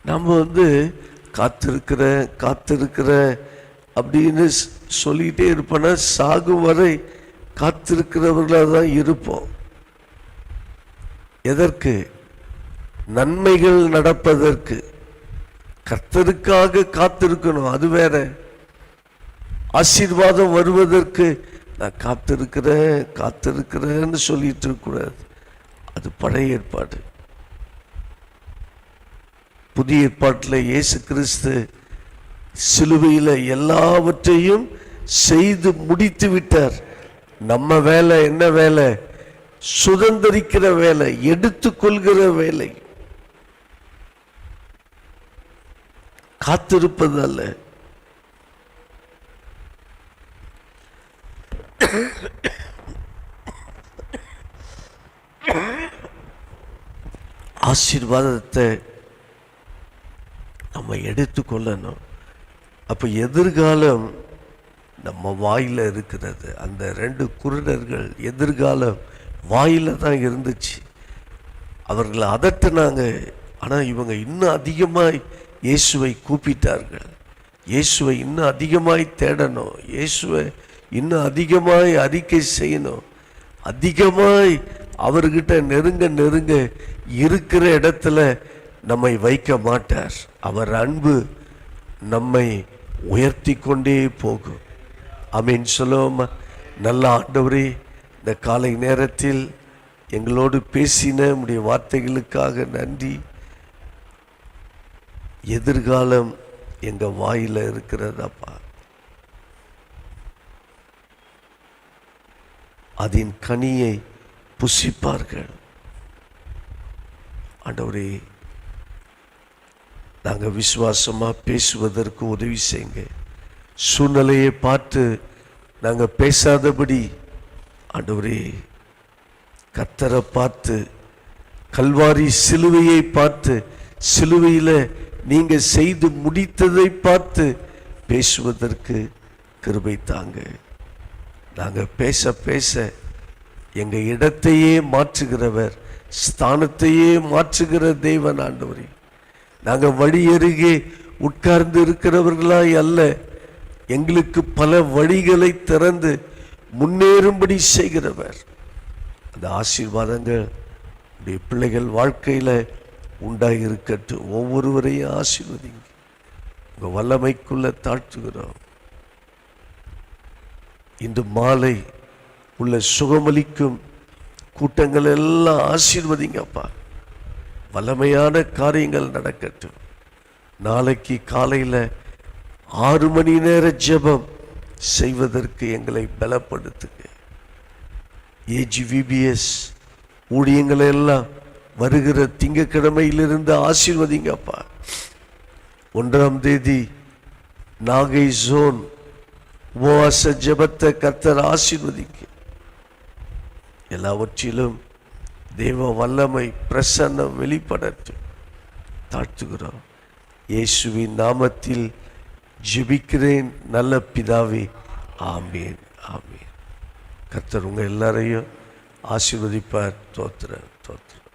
நம்ம காத்திருக்கிற அப்படின்னு சொல்லிட்டே இருப்போம்னா சாகும் வரை காத்திருக்கிறவர்களாக தான் இருப்போம். எதற்கு? நன்மைகள் நடப்பதற்கு. கர்த்தருக்காக காத்திருக்கணும், அது வேற. ஆசீர்வாதம் வருவதற்கு நான் காத்திருக்கிறேன்னு சொல்லிட்டு இருக்கக்கூடாது. அது பழைய ஏற்பாடு. புதிய ஏற்பாட்டில் இயேசு கிறிஸ்து சிலுவையில் எல்லாவற்றையும் செய்து முடித்து விட்டார். நம்ம வேலை என்ன வேலை? சுதந்திரிக்கிற வேலை, எடுத்துக்கொள்கிற வேலை, காத்திருப்பது அல்ல. ஆசீர்வாதத்தை நம்ம எடுத்துக்கொள்ளணும். அப்ப எதிர்காலம் நம்ம வாயில இருக்கிறது. அந்த 2 குருடர்கள் எதிர்காலம் வாயில தான் இருந்துச்சு. அவர்களை அதட்டினாங்க. ஆனா இவங்க இன்னும் அதிகமாய் இயேசுவை கூப்பிட்டார்கள். இயேசுவை இன்னும் அதிகமாய் தேடணும், இயேசுவை இன்னும் அதிகமாய் அறிக்கை செய்யணும். அதிகமாய் அவர்கிட்ட நெருங்க இருக்கிற இடத்துல நம்மை வைக்க மாட்டார். அவர் அன்பு நம்மை உயர்த்தி கொண்டே போகும். ஆமென் சொல்லுவோமா? நல்ல ஆண்டவரே, இந்த காலை நேரத்தில் எங்களோடு பேசின உம்முடைய வார்த்தைகளுக்காக நன்றி. எதிர்காலம் எங்க வாயில இருக்கிறதப்பா. அதன் கனியை புசிப்பார்கள். ஆண்டவரே, நாங்கள் விசுவாசமா பேசுவதற்கு உதவி செய்யுங்க. சூழ்நிலையை பார்த்து நாங்கள் பேசாதபடி ஆண்டவரே, கர்த்தரை பார்த்து, கல்வாரி சிலுவையை பார்த்து, சிலுவையில நீங்க செய்து முடித்ததை பார்த்து பேசுவதற்கு கிருபை தாங்க. நாங்க பேச பேச எங்க இடத்தையே மாற்றுகிறவர், ஸ்தானத்தையே மாற்றுகிற தேவன் ஆண்டவரே. நாங்க வழி அருகே உட்கார்ந்து இருக்கிறவர்களாய் அல்ல, எங்களுக்கு பல வழிகளை திறந்து முன்னேறும்படி செய்கிறவர். அந்த ஆசீர்வாதங்கள் உடைய பிள்ளைகள் வாழ்க்கையில உண்டாயிருக்கட்டும். ஒவ்வொருவரையும் ஆசீர்வதிங்க. உங்க வல்லமைக்குள்ள தாழ்த்துகிறோம். இன்று மாலை உள்ள சுகமளிக்கும் கூட்டங்கள் எல்லாம் ஆசீர்வதிங்கப்பா. வல்லமையான காரியங்கள் நடக்கட்டும். நாளைக்கு காலையில 6 மணி நேர ஜெபம் செய்வதற்கு எங்களை பலப்படுத்துங்க. AGVBS ஊழியங்களை எல்லாம் வருகிற திங்கட்கிழமையிலிருந்து ஆசீர்வதிங்கப்பா. 1ஆம் தேதி நாகை ஜோன் உபவாச ஜெபத்தை கர்த்தர் ஆசீர்வதிங்க. எல்லாவற்றிலும் தேவ வல்லமை பிரசன்னம் வெளிப்படட்டும். தாழ்த்துகிறோம். இயேசுவின் நாமத்தில் ஜெபிக்கிறேன் நல்ல பிதாவே, ஆமேன் ஆமேன். கர்த்தர் உங்க எல்லாரையும் ஆசீர்வதிப்பார். தோத்திரம் தோத்திரம்.